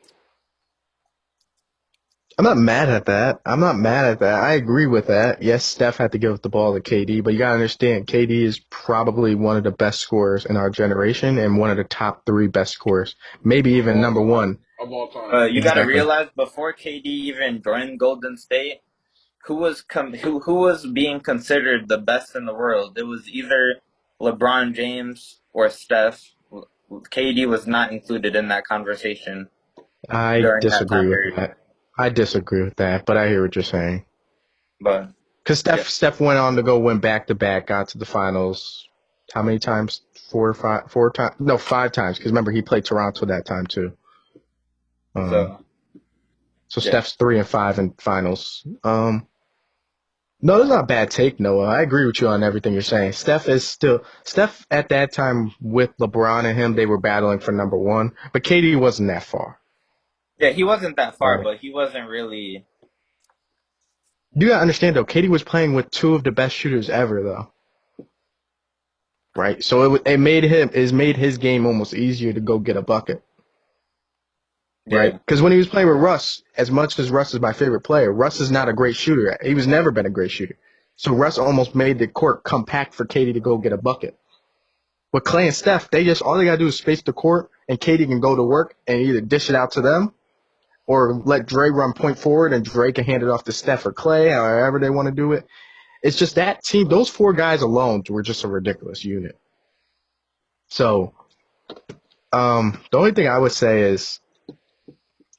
I'm not mad at that. I agree with that. Yes, Steph had to give up the ball to KD, but you gotta understand, KD is probably one of the best scorers in our generation and one of the top 3 best scorers, maybe even number 1 of all time. You gotta Exactly. realize before KD even joined Golden State, who was being considered the best in the world? It was either LeBron James or Steph. KD was not included in that conversation. I disagree with that. But I hear what you're saying. But Because Steph went on to go win back-to-back, got to the finals. How many times? 4 or 5? 4 times? No, 5 times. Because remember, he played Toronto that time too. So Steph's 3 and 5 in finals. No, that's not a bad take, Noah. I agree with you on everything you're saying. Steph at that time with LeBron and him, they were battling for number 1, but KD wasn't that far. yeah, he wasn't that far, Right. but he wasn't really. You gotta understand though, KD was playing with two of the best shooters ever though. Right? So it made his game almost easier to go get a bucket. Right? Yeah. Because when he was playing with Russ, as much as Russ is my favorite player, Russ is not a great shooter. He was never been a great shooter. So Russ almost made the court compact for KD to go get a bucket. With Clay and Steph, all they gotta do is space the court, and KD can go to work and either dish it out to them, or let Dre run point forward, and Dre can hand it off to Steph or Clay, however they want to do it. It's just that team; those four guys alone were just a ridiculous unit. So, the only thing I would say is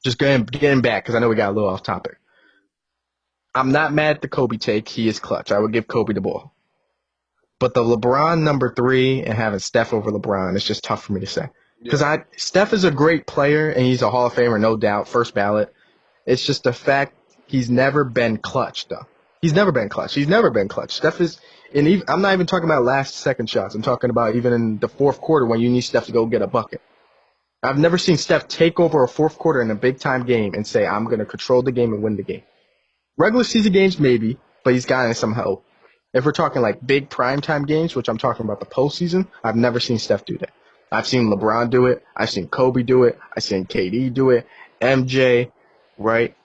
just getting back because I know we got a little off topic. I'm not mad at the Kobe take; he is clutch. I would give Kobe the ball. But the LeBron number 3 and having Steph over LeBron is just tough for me to say. Because Steph is a great player and he's a Hall of Famer, no doubt, first ballot. It's just the fact he's never been clutch, though. He's never been clutch. Steph is, and even, I'm not even talking about last second shots. I'm talking about even in the fourth quarter when you need Steph to go get a bucket. I've never seen Steph take over a fourth quarter in a big time game and say, I'm going to control the game and win the game. Regular season games, maybe, but he's gotten some help. If we're talking like big primetime games, which I'm talking about the postseason, I've never seen Steph do that. I've seen LeBron do it. I've seen Kobe do it. I've seen KD do it. MJ, right?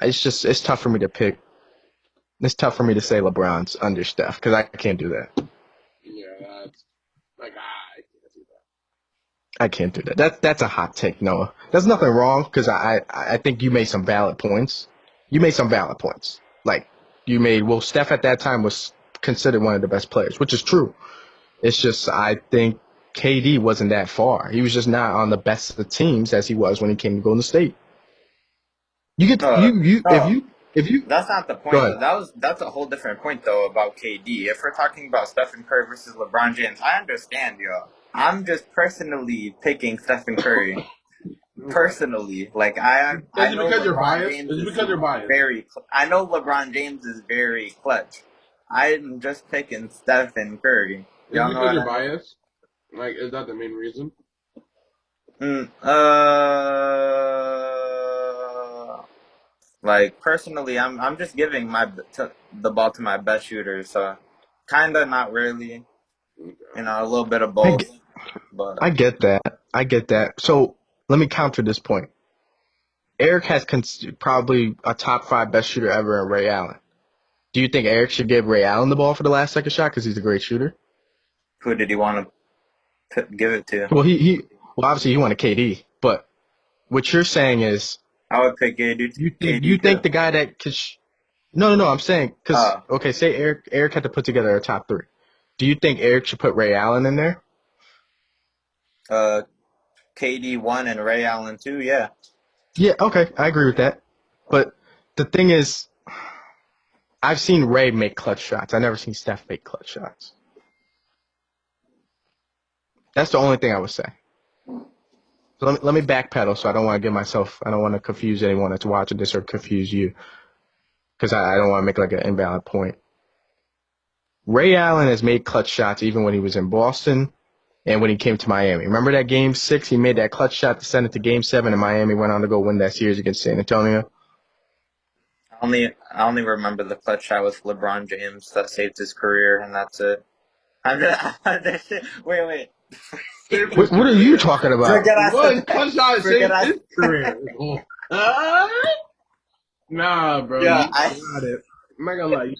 It's tough for me to pick. It's tough for me to say LeBron's under Steph because I can't do that. Yeah, that's like I can't do that. I can't do that. That's a hot take, Noah. There's nothing wrong because I think you made some valid points. Like Steph at that time was considered one of the best players, which is true. It's just I think KD wasn't that far. He was just not on the best of the teams as he was when he came to Golden State. You get if you That's not the point. go ahead. That's a whole different point though about KD. If we're talking about Stephen Curry versus LeBron James, I understand, yo. I'm just personally picking Stephen Curry. Personally, like I Is it know because you're LeBron biased? James Is it because you're biased? I know LeBron James is very clutch. I'm just picking Stephen Curry. Is it Y'all know because you're what I mean? biased? Like, is that the main reason? Like personally, I'm just giving the ball to my best shooter, so kinda not really, a little bit of I both. get, But I get that. I get that. So let me counter this point. Eric has probably a top 5 best shooter ever in Ray Allen. Do you think Eric should give Ray Allen the ball for the last second shot because he's a great shooter? who did he want to give it to? Well, well obviously he wanted KD, but what you're saying is I would pick KD, you think too. the guy that could no, I'm saying because Uh, okay, say Eric had to put together a top 3. Do you think Eric should put Ray Allen in there? KD 1 and Ray Allen 2, yeah. Yeah, okay, I agree with that. But the thing is, I've seen Ray make clutch shots. I've never seen Steph make clutch shots. That's the only thing I would say. So let me backpedal so I don't want to confuse anyone that's watching this or confuse you because I don't want to make like an invalid point. Ray Allen has made clutch shots even when he was in Boston and when he came to Miami. Remember that game 6? He made that clutch shot to send it to game 7 and Miami went on to go win that series against San Antonio. I only remember the clutch shot with LeBron James that saved his career, and that's it. Wait. What are you talking about? Forget I What? said Clutch shot Forget saved I- his career. Nah, bro. Yeah, You got it. I'm not gonna lie.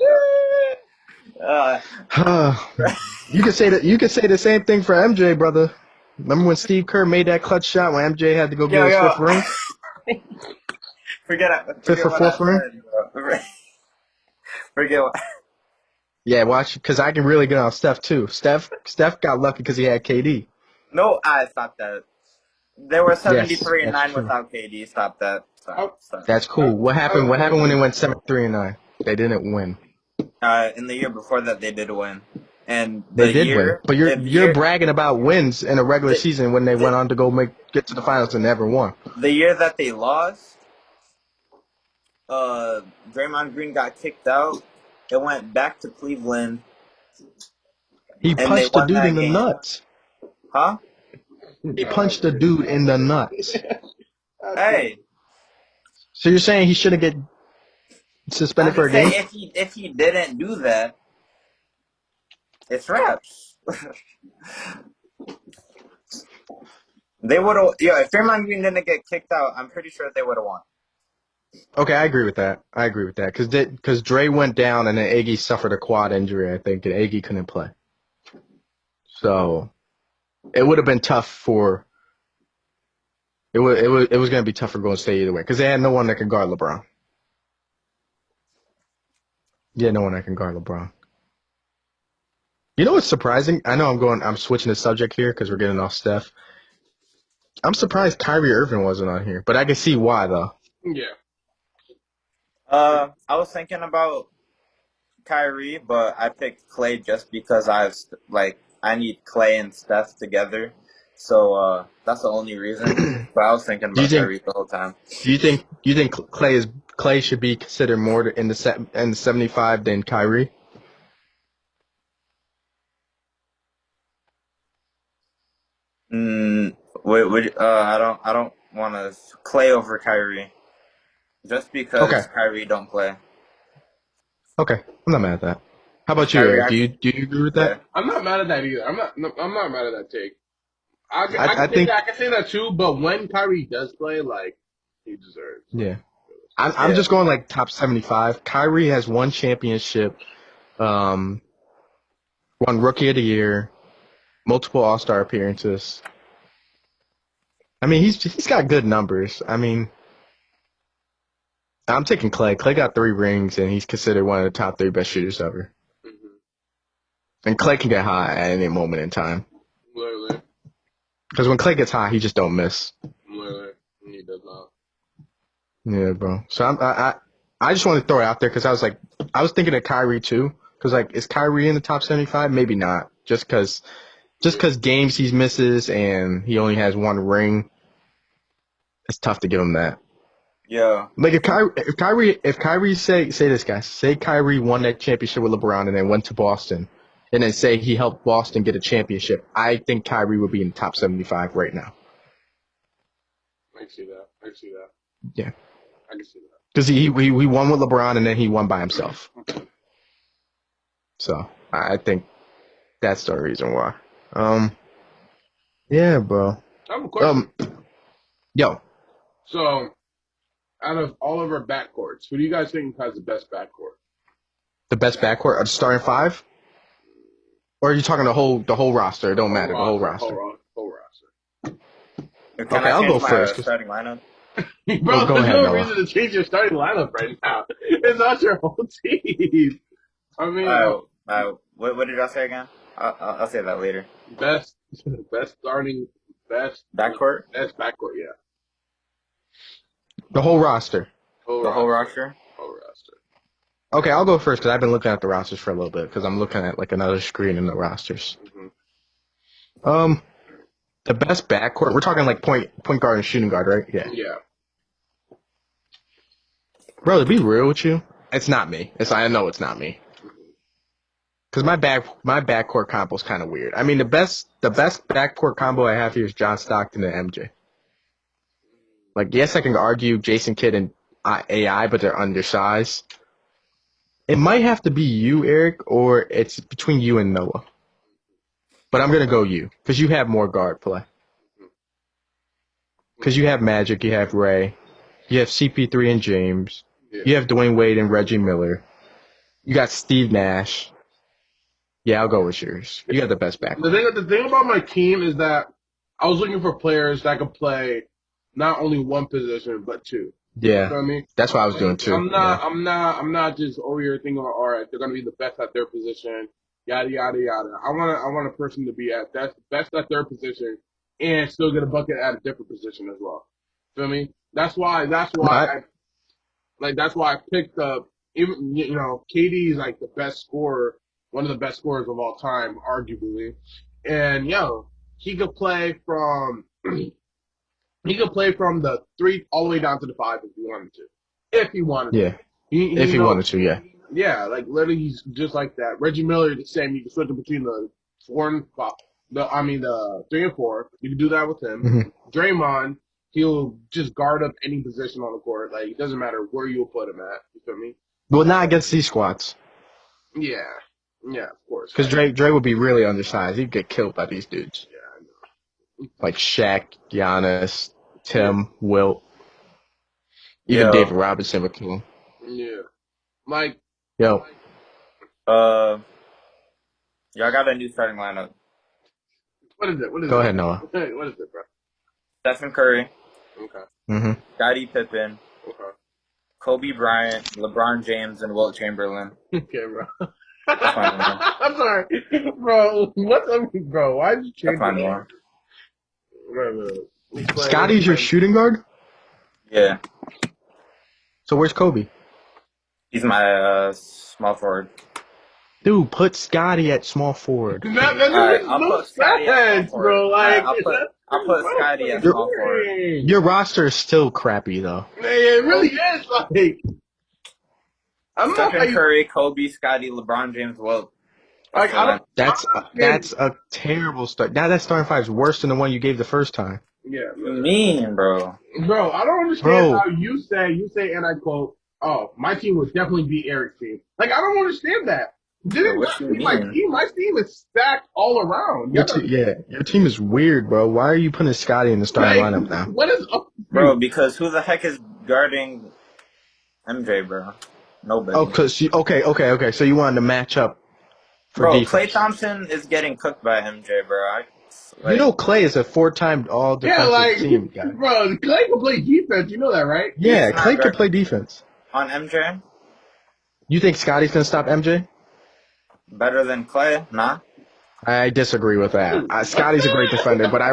You could say that. You could say the same thing for MJ, brother. Remember when Steve Kerr made that clutch shot when MJ had to go get his 5th ring? Forget Fifth or what I fourth ring? said, bro. Forget what. Yeah, watch, because I can really get on Steph too. Steph got lucky because he had KD. No, I stopped that. They were 73 and that's 9 true. without KD. Stop that. Stop. That's cool. What happened? What happened when they went 73 and 9? They didn't win. In the year before that, they did win, and They did win, but you're the year bragging about wins in a regular season when they went on to go get to the finals and never won. the year that they lost. Draymond Green got kicked out. It went back to Cleveland. He And punched they the won dude that in the game. nuts. Huh? He punched the dude in the nuts. Hey. So you're saying he shouldn't get? suspended I'm for just a game. saying if he didn't do that, it's raps. They would have. Yeah, if Draymond Green didn't get kicked out, I'm pretty sure they would have won. Okay, I agree with that. Because Dre went down and then Iggy suffered a quad injury, I think, and Iggy couldn't play. So it would have been tough for it was going to be tough for Golden State either way because they had no one that could guard LeBron. Yeah, no one that can guard LeBron. You know what's surprising? I know I'm switching the subject here because we're getting off Steph. I'm surprised Kyrie Irving wasn't on here, but I can see why though. Yeah. I was thinking about Kyrie, but I picked Clay just because I need Clay and Steph together. So that's the only reason. But I was thinking Do you about think Kyrie the whole time. do you think Clay should be considered more in the 75 than Kyrie? I don't want to Clay over Kyrie just Okay. because Kyrie don't play. Okay. I'm not mad at that. How about you, Kyrie Eric? Do actually, you agree with yeah. that? I'm not mad at that either. I'm not mad at that take. I I can say think that. I can say that too. But when Kyrie does play, like he deserves. yeah. I'm just going like top 75. Kyrie has one championship, um, won Rookie of the Year, multiple All-Star appearances. I mean, he's got good numbers. I mean, I'm taking Clay. Clay got 3 rings, and he's considered one of the top 3 best shooters ever. Mm-hmm. And Clay can get hot at any moment in time. Literally, Because when Clay gets hot, he just don't miss. literally, he does not. Yeah, bro. So I just want to throw it out there because I was thinking of Kyrie too. Because like, is Kyrie in the top 75? Maybe not. Just because games he misses and he only has 1 ring, it's tough to give him that. Yeah. Like if Kyrie say this guy, say Kyrie won that championship with LeBron and then went to Boston, and then say he helped Boston get a championship, I think Kyrie would be in the top 75 right now. I can see that. I can see that. Yeah, I can see that. because he won with LeBron and then he won by himself. So I think that's the reason why. Yeah, bro. I have a question. Yo, So, out of all of our backcourts, who do you guys think has the best backcourt? the best backcourt of starting 5, or are you talking the whole roster? It don't matter. The whole roster. Whole roster. Can Okay, I I'll change go my first, 'cause- starting lineup? Bro, go there's ahead, no Noah. reason to change your starting lineup right now. It's not your whole team. I mean, What did y'all say again? I'll say that later. best Backcourt? best backcourt, yeah. The whole roster. The whole roster? Whole roster. Okay, I'll go first because I've been looking at the rosters for a little bit because I'm looking at like another screen in the rosters. Mm-hmm. The best backcourt. We're talking like point guard and shooting guard, right? Yeah. Yeah. Bro, to be real with you, it's not me. I know it's not me. Because my backcourt combo is kind of weird. I mean, the best backcourt combo I have here is John Stockton and MJ. Like, yes, I can argue Jason Kidd and AI, but they're undersized. It might have to be you, Eric, or it's between you and Noah. But I'm gonna go you because you have more guard play. Because you have Magic, you have Ray, you have CP3 and James, Yeah. you have Dwayne Wade and Reggie Miller, you got Steve Nash. Yeah, I'll go with yours. You got the best backcourt. The thing about my team is that I was looking for players that could play not only one position but 2. You know Yeah, what I mean? that's what I was doing too. I'm not just over here thinking, all right, they're gonna be the best at their position, yada yada yada. I want a person to be at best at their position and still get a bucket at a different position as well. Feel me? That's why I picked up even KD is like the best scorer, one of the best scorers of all time, arguably. And he could play from the 3 all the way down to the 5 if he wanted to. If he wanted to. Yeah, if he wanted to, yeah. Yeah, like literally he's just like that. Reggie Miller the same. You can switch between the 4 and 5. The 3 and 4. You can do that with him. Mm-hmm. Draymond, he'll just guard up any position on the court. Like it doesn't matter where you'll put him at. You feel me? Well, not against these squads. Yeah, of course. Because Dre would be really undersized. He'd get killed by these dudes. Yeah, I know. Like Shaq, Giannis, Tim, Wilt. Even Yo, David Robinson would kill him. Yeah, like Yo, y'all got a new starting lineup. what is it? What is go it? ahead, Noah. Hey, what is it, bro? Stephen Curry, Okay, Mm-hmm. Scottie Pippen, okay, Kobe Bryant, LeBron James, and Wilt Chamberlain. okay, bro. That's my one. I'm sorry, bro. What's up, bro? Why'd you change That's my it? one. Wait, Scotty's your shooting guard? Yeah, So where's Kobe? he's my small forward. Dude, put Scotty at small forward. That All right, makes I'll no put Scotty at sense, small bro. forward. Like, All right, I'll put Scotty at small forward. Your roster is still crappy, though. It really is. Like, I don't know how Stephen you. Curry, Kobe, Scotty, LeBron James, Wilt. Like, I don't. That's a terrible start. Now that starting five is worse than the one you gave the first time. Yeah, What you mean, bro? bro. I don't understand Bro. how you say, and I quote, "Oh, my team would definitely beat Eric's team." Like, I don't understand that. Didn't What you beat my mean? team? My team is stacked all around. Your team is weird, bro. Why are you putting Scotty in the starting lineup now? What is up, Bro, because who the heck is guarding MJ, bro? Nobody. Oh, okay. So you wanted to match up for Bro, defense. Klay Thompson is getting cooked by MJ, bro. You know Clay is a 4-time all Yeah, defensive like, team guy. bro, Clay can play defense. You know that, right? Yeah, He's not Clay can guard- play defense. on MJ, You think Scotty's gonna stop MJ? better than Clay? Nah. I disagree with that. Scotty's a great defender, but I'd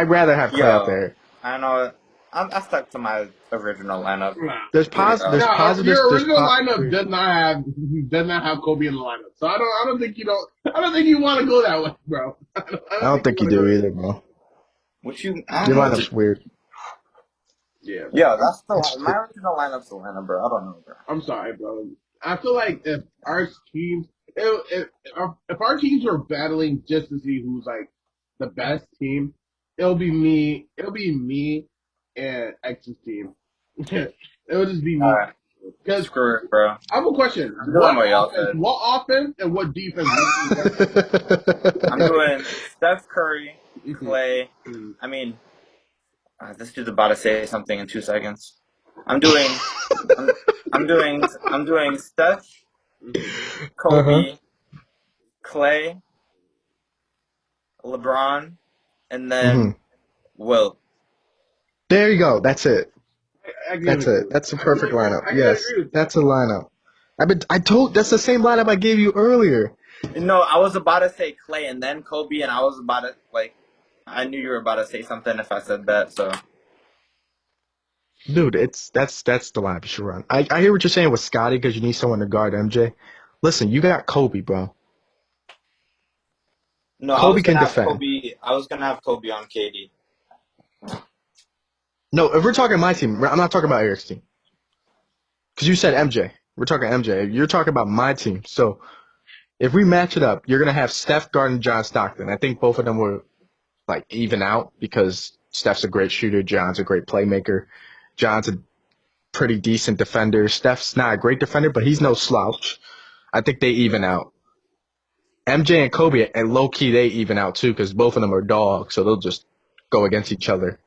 rather have Clay out there. I know. I stuck to my original lineup. Nah. There's No, positives. Your there's original po- lineup does not have Kobe in the lineup. So I don't think you want to go that way, bro. I don't think you do either, bro. What you? Your lineup's weird. Yeah. Yeah, that's It's- my original lineup's the lineup, bro. I don't know, bro. I'm sorry, bro. I feel like if our teams, if our teams were battling just to see who's like the best team, it'll be me. It'll be me and X's team. It'll just be me. All right, Because screw it, bro. I have a question. I'm doing what y'all said. What offense and what defense? I'm doing Steph Curry, Mhm. Clay. Mhm. I mean, this dude's about to say something in 2 seconds. I'm doing Steph, Kobe, Clay, LeBron, and then Wilt. There you go. That's it. I agree That's with it. you. That's the perfect lineup. I Yes, agree with that's a lineup. That's the same lineup I gave you earlier. No, I was about to say Clay and then Kobe, and I was about to I knew you were about to say something if I said that. So Dude, that's the lineup you should run. I hear what you're saying with Scotty because you need someone to guard MJ. Listen, you got Kobe, bro. no, Kobe can defend. I was gonna have Kobe on KD. No, if we're talking my team, I'm not talking about Eric's team. Because you said MJ. We're talking MJ. You're talking about my team. So if we match it up, you're gonna have Steph guarding John Stockton. I think both of them were like even out because Steph's a great shooter, John's a great playmaker. John's a pretty decent defender. Steph's not a great defender, but he's no slouch. I think they even out. MJ and Kobe, and low key, they even out too because both of them are dogs, so they'll just go against each other.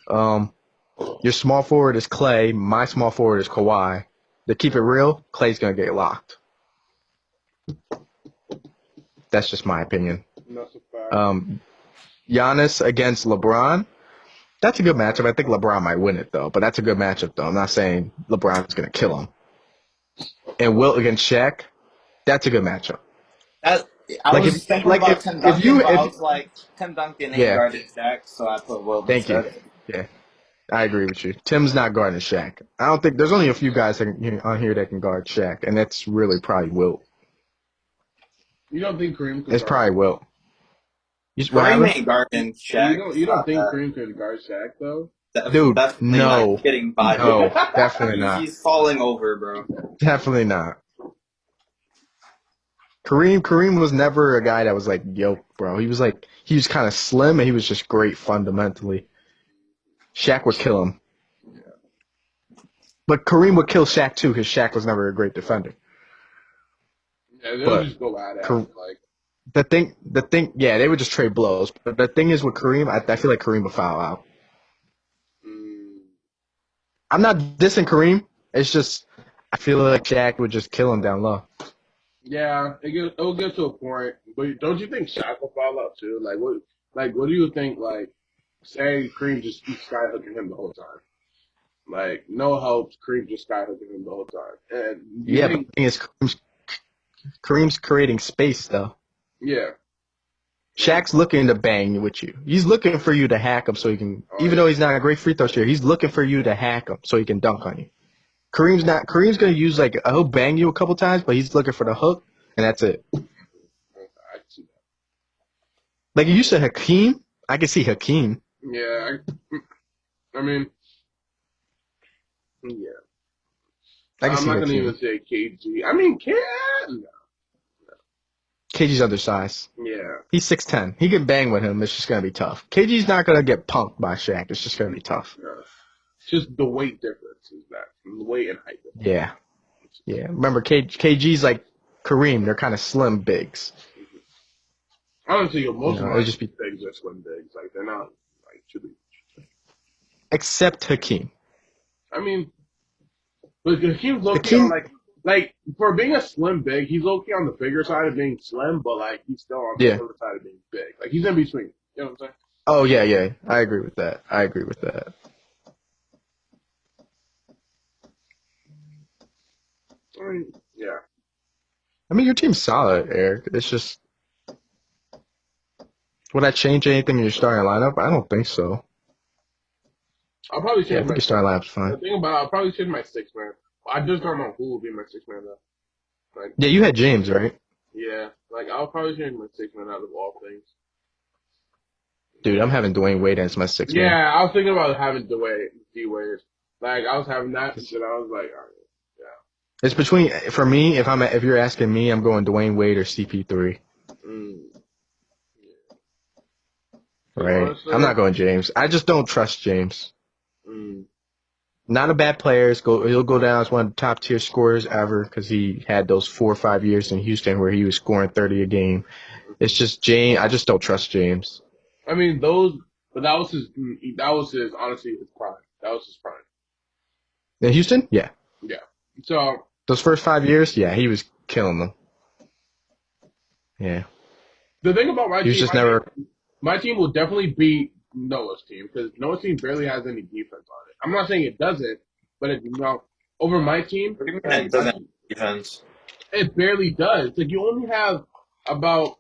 Your small forward is Clay. My small forward is Kawhi. To keep it real, Clay's gonna get locked. That's just my opinion. That's a fact. Giannis against LeBron. That's a good matchup. I think LeBron might win it though, but that's a good matchup though. I'm not saying LeBron's gonna kill him. And Wilt against Shaq. That's a good matchup. I Like was if- thinking like about if- Tim if Duncan, you- but I if- was like, Tim Duncan ain't Yeah. guarded Shaq, so I put Wilt Thank you. instead. Yeah, I agree with you. Tim's not guarding Shaq. I don't think there's only a few guys on here that can guard Shaq, and that's really probably Wilt. You don't think Kareem could It's guard? probably Wilt. What Kareem happened? ain't guarding Shaq. You don't think Kareem could guard Shaq though? Dude, Definitely no. not getting bodied. No, definitely not. He's falling over, bro. Definitely not. Kareem was never a guy that was like yoked, bro. He was kind of slim and he was just great fundamentally. Shaq would kill him. But Kareem would kill Shaq too, because Shaq was never a great defender. Yeah, they'll But just go at it. Kar- Like, the thing, yeah, they would just trade blows. But the thing is with Kareem, I feel like Kareem would foul out. mm, I'm not dissing Kareem. It's just I feel like Shaq would just kill him down low. yeah, it'll get to a point. But don't you think Shaq will fall out too? What do you think? Like, say Kareem just keeps skyhooking him the whole time. Like, no help, Kareem just skyhooking him the whole time. And do you Yeah, but think? the thing is, Kareem's creating space though. Yeah. Shaq's looking to bang with you. He's looking for you to hack him so he can, Oh, even yeah. though he's not a great free throw shooter, he's looking for you to hack him so he can dunk on you. Kareem's not. Kareem's gonna use like he'll bang you a couple times, but he's looking for the hook, and that's it. I see that. Like you said, Hakeem. I can see Hakeem. Yeah. I mean, yeah. I can I'm see not gonna Hakeem. even say KG. I mean, KG's undersized. yeah. He's 6'10". He can bang with him. It's just gonna be tough. KG's not gonna get punked by Shaq. It's just gonna be tough. Yeah. It's just the weight difference is that the weight and height difference. Yeah. Yeah. Remember, KG's like Kareem. They're kind of slim bigs. Honestly, most No, of it'll my just be bigs are slim bigs. Like they're not like chubby. except Hakeem. I mean, but Hakeem's low key Hakeem. on like for being a slim big, he's low key on the bigger side of being slim, but like he's still on the Yeah. slimmer side of being big. Like he's in between. You know what I'm saying? Oh yeah, yeah. I agree with that. I agree with that. I mean, yeah. I mean, your team's solid, Eric. It's just, would that change anything in your starting lineup? I don't think so. I'll probably Yeah, I change think your starting lineup's the fine. thing about I'll probably change my six man. I just don't know who will be my six man though. Like Yeah, you had James, right? yeah, like I'll probably change my six man out of all things. Dude, I'm having Dwayne Wade as my six man. Yeah, I was thinking about having D Wade. Like I was having that, and then I was like, all right, It's between, for me, if you're asking me, I'm going Dwayne Wade or CP3. yeah. Mm. Right? Honestly, I'm not going James. I just don't trust James. Mm. Not a bad player. He'll go down as one of the top tier scorers ever because he had those 4 or 5 years in Houston where he was scoring 30 a game. It's just James. I just don't trust James. I mean but that was his honestly his prime. That was his prime. In Houston? Yeah. Yeah. So Those first 5 years, yeah, he was killing them. Yeah. the thing about my He was team, just never. my team will definitely beat Noah's team because Noah's team barely has any defense on it. I'm not saying it doesn't, but over my team, What do you mean it doesn't have defense? it barely does. Like you only have about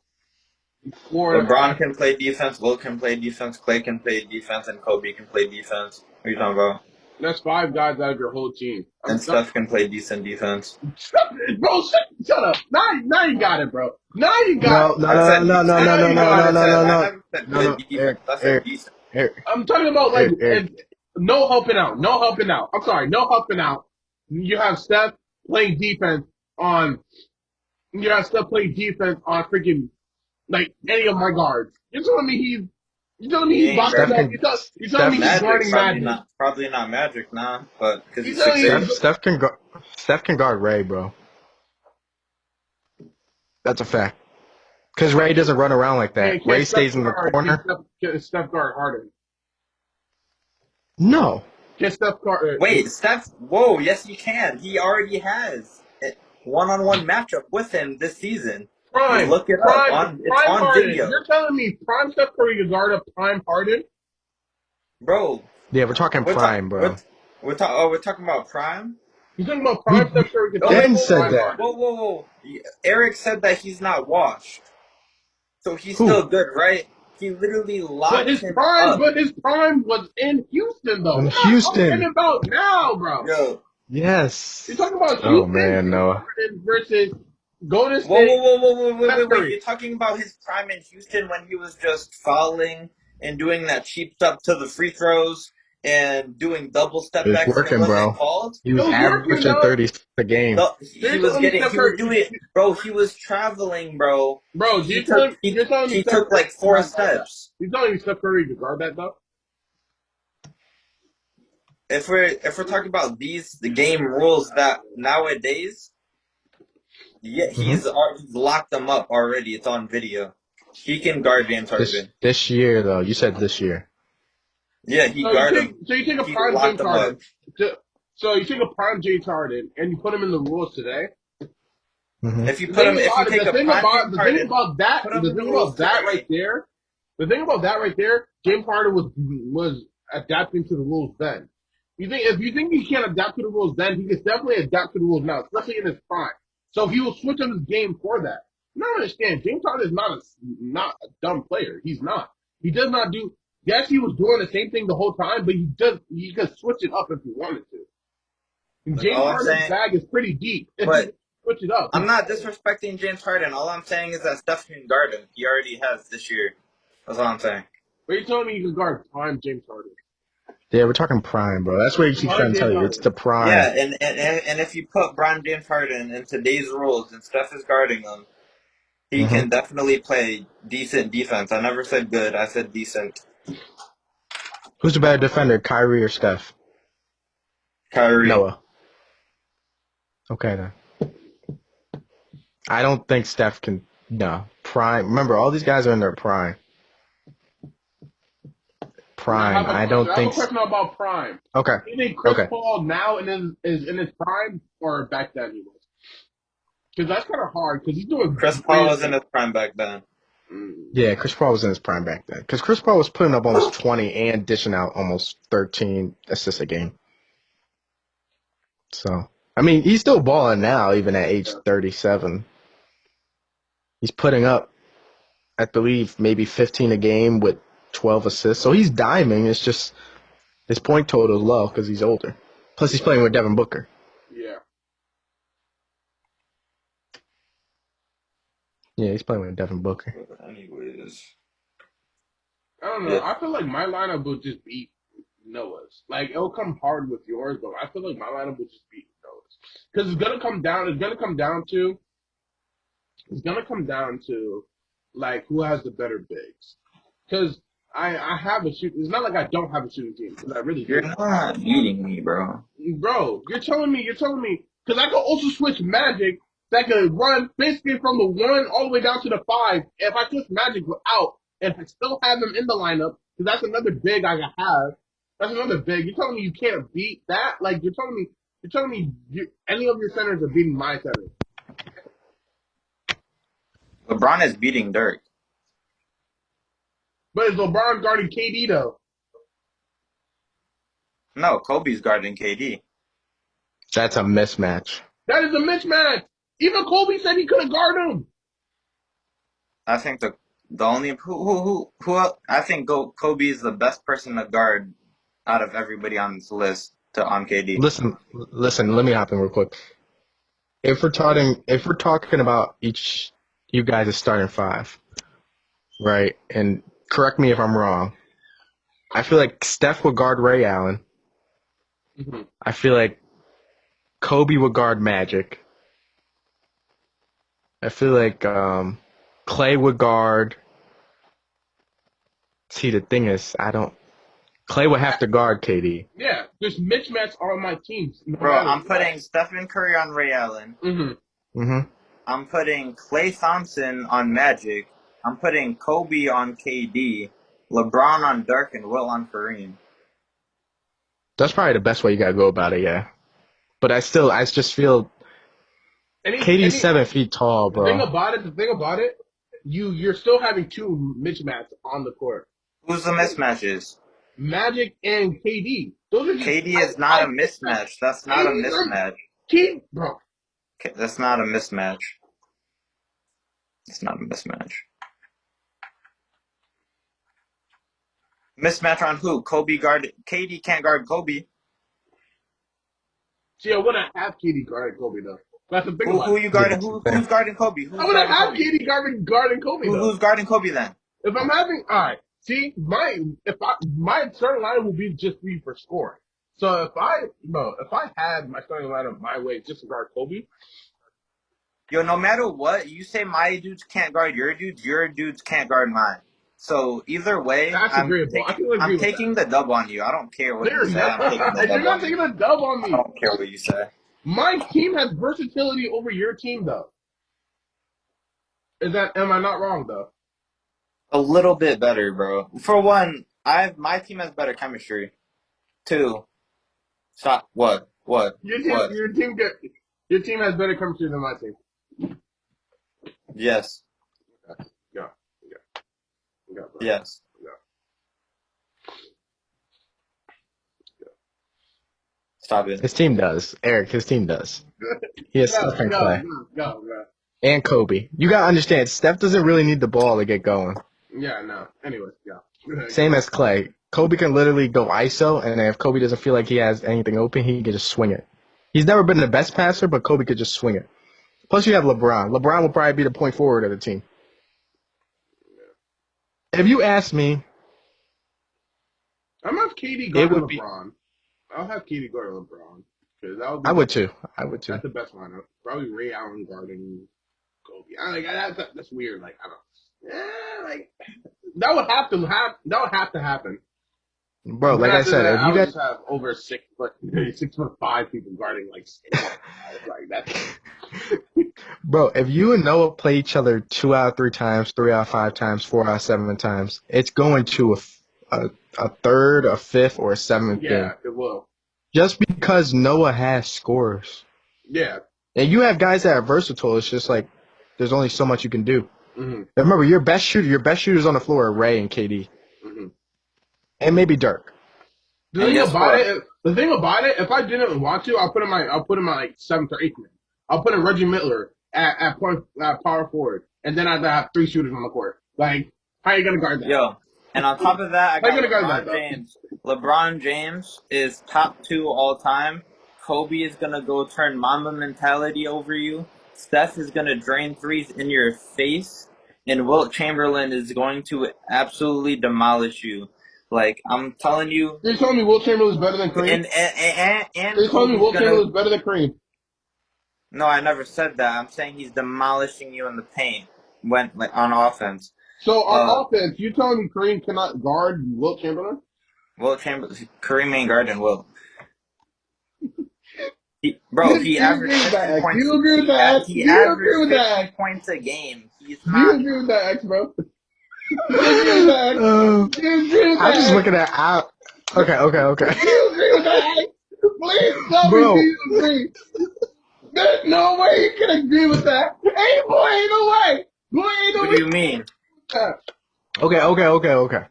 4 and a half. LeBron can play defense, Will can play defense, Clay can play defense, and Kobe can play defense. What are you talking about? That's 5 guys out of your whole team. And Steph can play decent defense. Bro, shut up. Now you got it, bro. Now you got No, it. no, no, no, no, no, no, no, no, no, I no, never said no, good no, defense. I said Eric, decent. Eric, I'm talking about like Eric. no helping out. No helping out. I'm sorry, no helping out. You have Steph playing defense on freaking like any of my guards. You're telling me he's boxing Steph up. can- You're telling me he's Magic, guarding Magic. probably not Magic, nah. But because he's He's telling 6'8". me- Steph can guard Ray, bro. That's a fact. Because Ray doesn't run around like Hey, that. can Ray Steph stays in the guard- corner. Can Steph guard Harden? No. Can Steph guard? Wait, Steph? Whoa, yes, he can. He already has a one-on-one matchup with him this season. Prime. Look it Prime, up. It's Prime on Harden. video, You're telling me Prime Steph Curry can guard a Prime Harden? bro. Yeah, we're talking prime, bro. We're talking about prime. You're talking about Prime Steph Curry can Oh, guard Ben said Prime that. Harden. Whoa. Eric said that he's not washed, so he's Who? still good, right? He literally But locked his him prime, up. but his prime was in Houston, though. In We're not Houston. talking about now, bro. Yo, Yes. You're talking about Houston Oh man, Noah. versus Golden State. whoa. Curry. You're talking about his prime in Houston when he was just fouling and doing that cheap stuff to the free throws and doing double step It was backs and it working, wasn't bro. called. He was It was working, averaging though. 30 a game. No, he You're was telling me getting, Steph he was Curry- doing it, bro. He was traveling, bro. Bro, He you're took, telling he, me he Steph took Curry like 4 can guard that. steps. You're telling me Steph Curry can guard that, though? if we're talking about the game rules that nowadays, yeah, Hmm. he's locked them up already. It's on video. He can guard James Harden. This year though, you said this year. Yeah, he So you guard take him. so you take a He prime locked James them up. Harden. So you take a prime James Harden and you put him in the rules today. Hmm. If you take a prime James The thing Harden, about that, put him in the rules right today. there, the thing about that right there, James Harden was adapting to the rules then. If you think he can't adapt to the rules then, he can definitely adapt to the rules now, especially in his prime. So he will switch on his game for that. You don't understand. James Harden is not a dumb player. He's not. He does not do. Yes, he was doing the same thing the whole time, but he could switch it up if he wanted to. And Like James all I'm Harden's saying, bag is pretty deep. If he but switch it up, I'm not disrespecting James Harden. All I'm saying is that Steph can guard him. He already has this year. That's all I'm saying. But you're telling me you can guard prime James Harden? Yeah, we're talking prime, bro. That's what he keeps Prime trying to tell James you. It's Harden. the prime. Yeah, and if you put Brian James Harden in today's rules and Steph is guarding him, he Hmm. can definitely play decent defense. I never said good. I said decent. Who's the better defender, Kyrie or Steph? Kyrie. Noah. Okay then. I don't think Steph can. No, prime. Remember, all these guys are in their prime. Now Prime. I don't I have a think. question about prime. Okay. Do you think Chris Okay. Paul now is in his prime or back then he was? Because that's kind of hard. Because he's doing Chris Paul great. was in his prime back then. Yeah, Chris Paul was in his prime back then. Because Chris Paul was putting up almost 20 and dishing out almost 13 assists a game. So, I mean, he's still balling now, even at age 37. He's putting up, I believe, maybe 15 a game with 12 assists. So he's diming. It's just his point total is low because he's older. Plus, he's playing with Devin Booker. Yeah. Yeah, he's playing with Devin Booker. Anyways. I don't know. Yeah. I feel like my lineup would just beat Noah's. Like it'll come hard with yours, but I feel like my lineup would just beat Noah's. Because it's gonna come down. It's gonna come down to like who has the better bigs. Because I have a shoot. It's not like I don't have a shooting team. Because I really You're do. not beating me, bro. Bro, you're telling me, because I could also switch Magic that could run basically from the 1 all the way down to the 5. If I switch Magic out and I still have them in the lineup, because that's another big I can have. That's another big. You're telling me you can't beat that? Like, you're telling me any of your centers are beating my centers. LeBron is beating Dirk. But is LeBron guarding KD though? No, Kobe's guarding KD. That's a mismatch. That is a mismatch. Even Kobe said he couldn't guard him. I think the only who I think Kobe is the best person to guard out of everybody on this list on KD. Listen. Let me hop in real quick. If we're talking about each you guys' starting five, right? And correct me if I'm wrong. I feel like Steph would guard Ray Allen. Mm-hmm. I feel like Kobe would guard Magic. I feel like Clay would guard. See, the thing is, Clay would have to guard KD. Yeah, there's mismatch on my teams. No Bro, matter I'm what. putting Stephen Curry on Ray Allen. Mm-hmm. Mm-hmm. I'm putting Klay Thompson on Magic. I'm putting Kobe on KD. LeBron on Dirk and Will on Kareem. That's probably the best way you gotta go about it, yeah. But I just feel KD's 7 feet tall, The thing bro. about it, you're still having two mismatches on the court. Who's the mismatches? Magic and KD. Those are just KD is not a mismatch. That's not a KD 's mismatch. Key, bro. That's not a mismatch. It's not a mismatch. Mismatch on who? KD can't guard Kobe. See, I wouldn't have KD guarding Kobe though. That's the thing about Who it. you guarding? Yeah, Who's guarding Kobe? Who's I wouldn't guarding have Kobe? KD guarding Kobe though. Who's guarding Kobe then? If I'm having, all right. See, my starting lineup will be just be for scoring. So if I had my starting lineup my way just to guard Kobe, Yo, no matter what, you say my dudes can't guard your dudes can't guard mine. So either way, That's agreeable. I can agree I'm with taking that. the dub on you. I don't care what you You're say. I'm taking the not. You're dub not on taking you. a dub on I me. don't care what you say. My team has versatility over your team, though. Am I not wrong, though? A little bit better, bro. For one, my team has better chemistry. Two, stop. What? Your What? team has better chemistry than my team. Yes. Yeah, bro. Yes. Yeah. Stop it. His team does. Eric, his team does. He has Steph and Clay. Go. And Kobe. You gotta understand, Steph doesn't really need the ball to get going. Yeah, no. Anyways, yeah. Same as Clay. Kobe can literally go ISO, and if Kobe doesn't feel like he has anything open, he can just swing it. He's never been the best passer, but Kobe could just swing it. Plus, you have LeBron. LeBron will probably be the point forward of the team. If you ask me, I'm have KD it guarding would be. LeBron. I'll have KD guarding LeBron. Because I would too. I would too. that's the best lineup. Probably Ray Allen guarding Kobe. That's weird. Like, I don't like that would have to happen. Bro, But like I after said, that, if I you would got just have over 6'5" people guarding like 6'5". Like that's Bro, if you and Noah play each other 2 out of 3 times, 3 out of 5 times, 4 out of 7 times, it's going to a third, a fifth, or a seventh game. yeah, it will. Just because Noah has scores. Yeah. And you have guys that are versatile. It's just like there's only so much you can do. Mm-hmm. And remember, your best shooters on the floor are Ray and KD. Mm-hmm. And maybe Dirk. The And thing guess about what? it, if I didn't want to, I'll put in my like 7th or 8th man. I'll put in Reggie Miller at power forward, and then I'd have 3 shooters on the court. Like, how are you gonna guard that? Yo. And on top of that, I How you got gonna guard that, LeBron though? James. LeBron James is top 2 all time. Kobe is gonna go turn Mamba mentality over you. Steph is gonna drain threes in your face, and Wilt Chamberlain is going to absolutely demolish you. Like I'm telling you, You're telling me Will Chamberlain's better than Kareem? and You're telling me Kobe's Will gonna. Chamberlain's better than Kareem? No, I never said that. I'm saying he's demolishing you in the paint when like on offense. So on offense, you telling me Kareem cannot guard Will Chamberlain? Wilt Chamberlain, Kareem ain't guarding Wilt. He Do you averaged agree with that, 50 X? Do points. you agree with that, X? Do He you agree averaged with that, 50 X? points a game. He's Do you not. agree with that, X, bro? Do you agree with that, X? Do you agree with I'm that, just X? looking at. Okay. Do you agree with that, X? Please tell me, do Bro, you agree? There's no way you can agree with that. Hey, boy, ain't no way. Boy, ain't no What way. do you mean? okay.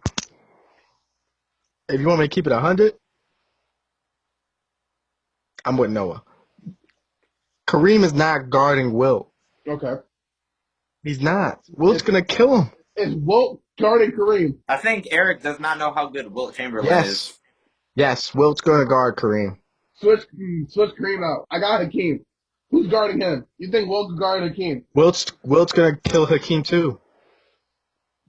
If you want me to keep it 100, I'm with Noah. Kareem is not guarding Wilt. Okay. He's not. Wilt's gonna kill him. It's Wilt guarding Kareem. I think Eric does not know how good Wilt Chamberlain is. Yes, Wilt's gonna guard Kareem. Switch Kareem out. I got Hakeem. Who's guarding him? You think Wilt's guarding Hakeem? Wilt's gonna kill Hakeem too.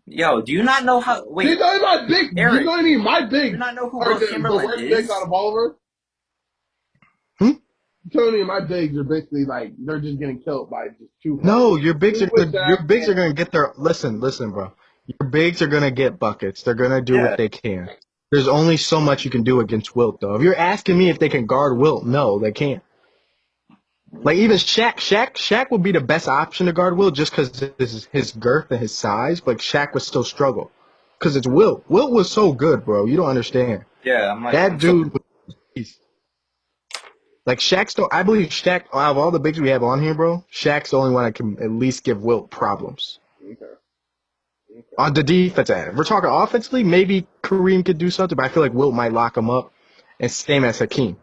Yo, do you not know how? Do you Wait, know my big? Eric, You know what I mean? My do big you not know who are Wilt the Chamberlain worst bigs is? out of Oliver. Hmm? You telling me my bigs are basically like they're just getting killed by just two. No, your bigs are With gonna, your that, bigs are gonna get their. Listen, bro. Your bigs are gonna get buckets. They're gonna do Yeah. what they can. There's only so much you can do against Wilt, though. If you're asking me if they can guard Wilt, no, they can't. Like even Shaq would be the best option to guard Wilt just because his girth and his size, but Shaq would still struggle because it's Wilt. Wilt was so good, bro. You don't understand. Yeah, That dude was like I believe Shaq, out of all the bigs we have on here, bro, Shaq's the only one that can at least give Wilt problems. Okay. On the defense end. If we're talking offensively, maybe Kareem could do something, but I feel like Wilt might lock him up. And same as Hakeem.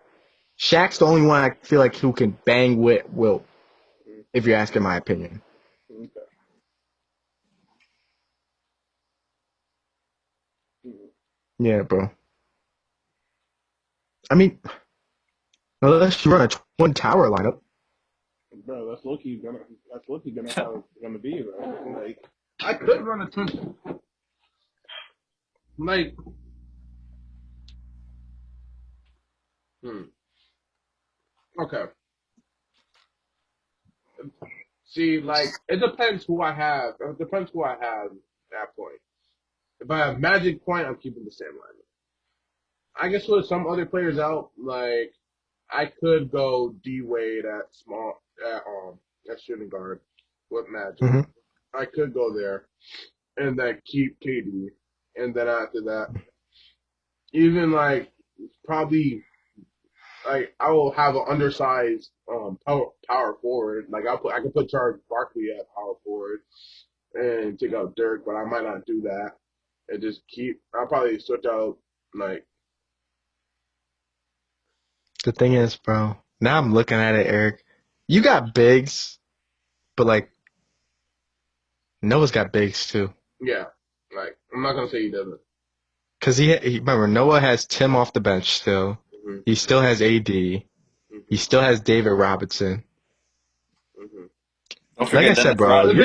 Shaq's the only one I feel like who can bang with Wilt, if you're asking my opinion. Okay. Yeah, bro. I mean, unless you run a twin tower lineup. Bro, that's Loki gonna how it's gonna be, bro. Like I could run a twin. Like, okay. See, like it depends who I have. It depends who I have at that point. If I have Magic Point, I'm keeping the same lineup. I guess with some other players out, like I could go D Wade at shooting guard with Magic. hmm I could go there and then keep KD, and then after that, even like probably like I will have an undersized power forward. Like I could put Charles Barkley at power forward and take out Dirk, but I might not do that. And just I'll probably switch out like The thing is, bro, now I'm looking at it, Eric. You got bigs, but like Noah's got bigs too. yeah, like I'm not gonna say he doesn't. Cause he remember Noah has Tim off the bench still. Hmm. He still has AD. He still has David Robinson. Hmm. Don't Like I forget said, Dennis bro, Rodman.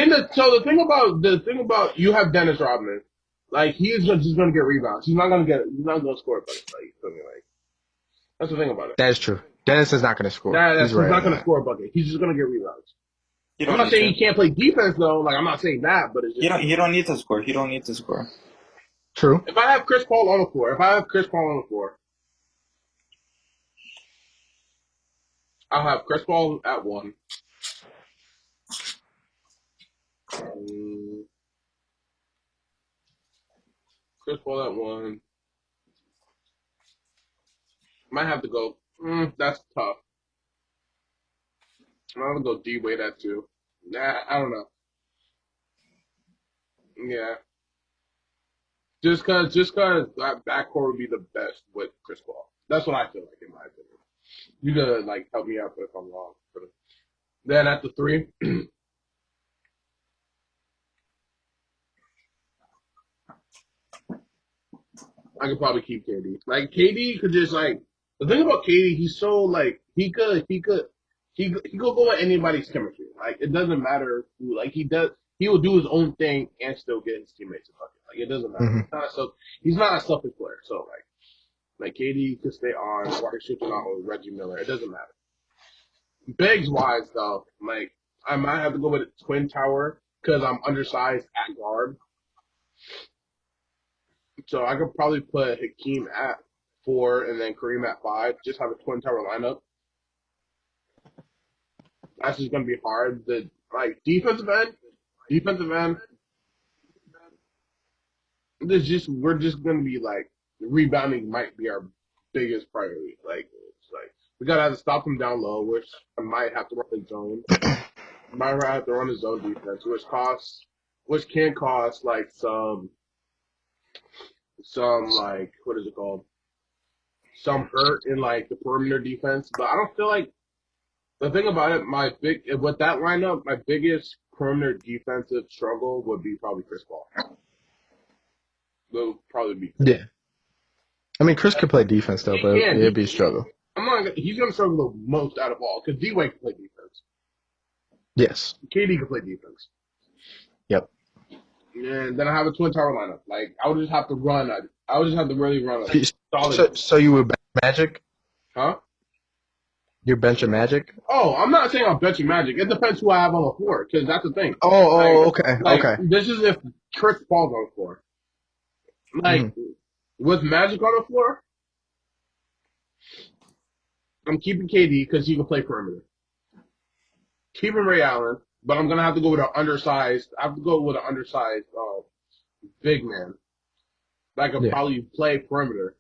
The thing about you have Dennis Rodman, like just gonna get rebounds. He's not gonna score, but like you feel me, like that's the thing about it. that is true. Dennis is not going to score. He's He's right not on gonna that. score a bucket. He's just gonna get rebounds. You I'm don't not need saying to. he can't play defense though. Like I'm not saying that, but it's just You don't need to score. He don't need to score. True. if I have Chris Paul on the floor, I'll have Chris Paul at one. Um, Chris Paul at one. Might have to go. That's tough. I'm gonna go D Wade at two. Nah, I don't know. Yeah, just cause that backcourt would be the best with Chris Paul. That's what I feel like in my opinion. You gotta like help me out if I'm wrong. Then at the three, I could probably keep KD. Like KD could just like the thing about KD, he's so like he could go at anybody's chemistry. Like it doesn't matter who. Like he will do his own thing and still get his teammates a bucket. Like it doesn't matter. hmm He's not a selfish player. So like KD could stay on, or I could switch it on with Reggie Miller. It doesn't matter. Bigs wise though, like I might have to go with a twin tower because I'm undersized at guard. So I could probably put Hakeem at 4 and then Kareem at 5. Just have a twin tower lineup. That's just gonna be hard. The like defensive end. We're just gonna be like rebounding might be our biggest priority. Like it's like we gotta have to stop them down low, which I might have to run the zone. Might have to run the zone defense, which can cost like some like what is it called? Some hurt in like the perimeter defense, but I don't feel like the thing about it. With that lineup, my biggest perimeter defensive struggle would be probably Chris Paul. Will probably be. Yeah. I mean, Chris could play defense though, He but can. it'd be a struggle. He's gonna struggle the most out of all because D-Wade can play defense. Yes. KD can play defense. Yep. And then I have a twin tower lineup. Like I would just have to run. I would just have to really run a solid. So you would bench Magic? Huh? You're benching Magic? Oh, I'm not saying I'm benching Magic. It depends who I have on the floor because that's the thing. Oh, Like okay. this is if Chris Paul's on the floor. Like with Magic on the floor, I'm keeping KD because he can play perimeter. Keeping Ray Allen, but I'm gonna have to go with an undersized. I have to go with an undersized big man that could Yeah. probably play perimeter.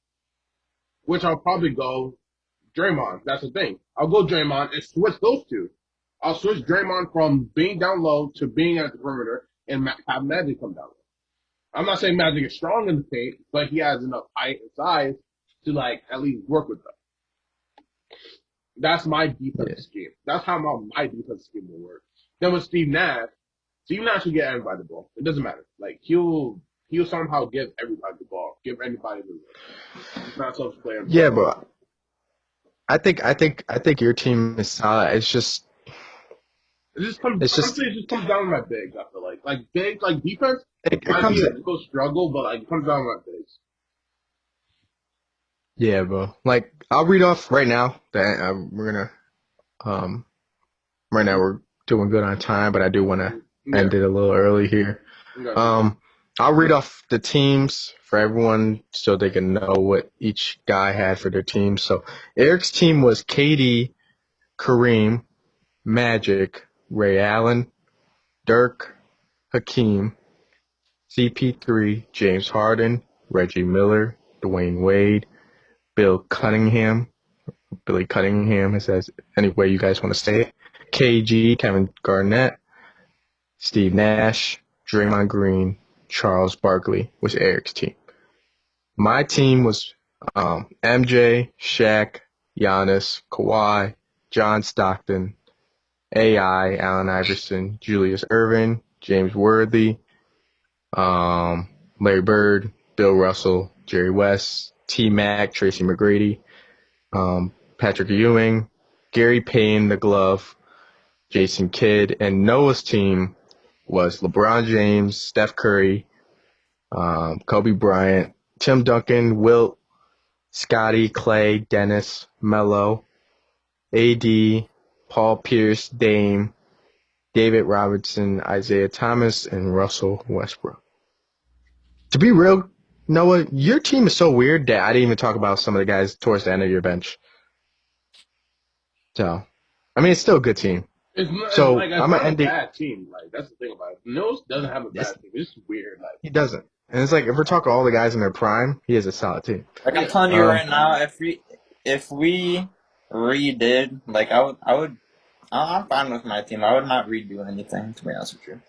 Which I'll probably go Draymond. That's the thing. I'll go Draymond and switch those two. I'll switch Draymond from being down low to being at the perimeter and have Magic come down low. I'm not saying Magic is strong in the paint, but he has enough height and size to like at least work with them. That's my defensive scheme. That's how my defensive scheme will work. Then with Steve Nash will get everybody the ball. It doesn't matter. Like he'll somehow give everybody the ball, give anybody the ball. He's not supposed to play. Yeah, but I think your team is solid. It's just It just comes down to my bigs. I feel like bigs, like defense it might comes be a difficult struggle, but like it comes down to my bigs. Yeah, bro. Like I'll read off right now that we're gonna right now we're doing good on time, but I do want to end it a little early here. Okay. I'll read off the teams for everyone so they can know what each guy had for their team. So Eric's team was KD, Kareem, Magic, Ray Allen, Dirk, Hakeem, CP3, James Harden, Reggie Miller, Dwayne Wade, Billy Cunningham, if that's any way you guys want to say it, KG, Kevin Garnett, Steve Nash, Draymond Green, Charles Barkley was Eric's team. My team was MJ, Shaq, Giannis, Kawhi, John Stockton, AI, Allen Iverson, Julius Erving, James Worthy, Larry Bird, Bill Russell, Jerry West, T-Mac, Tracy McGrady, Patrick Ewing, Gary Payne, the Glove, Jason Kidd, and Noah's team was LeBron James, Steph Curry, Kobe Bryant, Tim Duncan, Wilt, Scotty, Clay, Dennis, Melo, AD, Paul Pierce, Dame, David Robinson, Isaiah Thomas, and Russell Westbrook. To be real, Noah, your team is so weird that I didn't even talk about some of the guys towards the end of your bench. So, I mean, it's still a good team. It's not, So, it's I'm not gonna a end it. bad team. Like, that's the thing about it. Nose doesn't have a Yes. bad team. It's just weird. Like, He doesn't. And it's like, if we're talking all the guys in their prime, he has a solid team. Like I'm Yeah. telling you right now, if we redid, like I'm fine with my team. I would not redo anything, to be honest with you.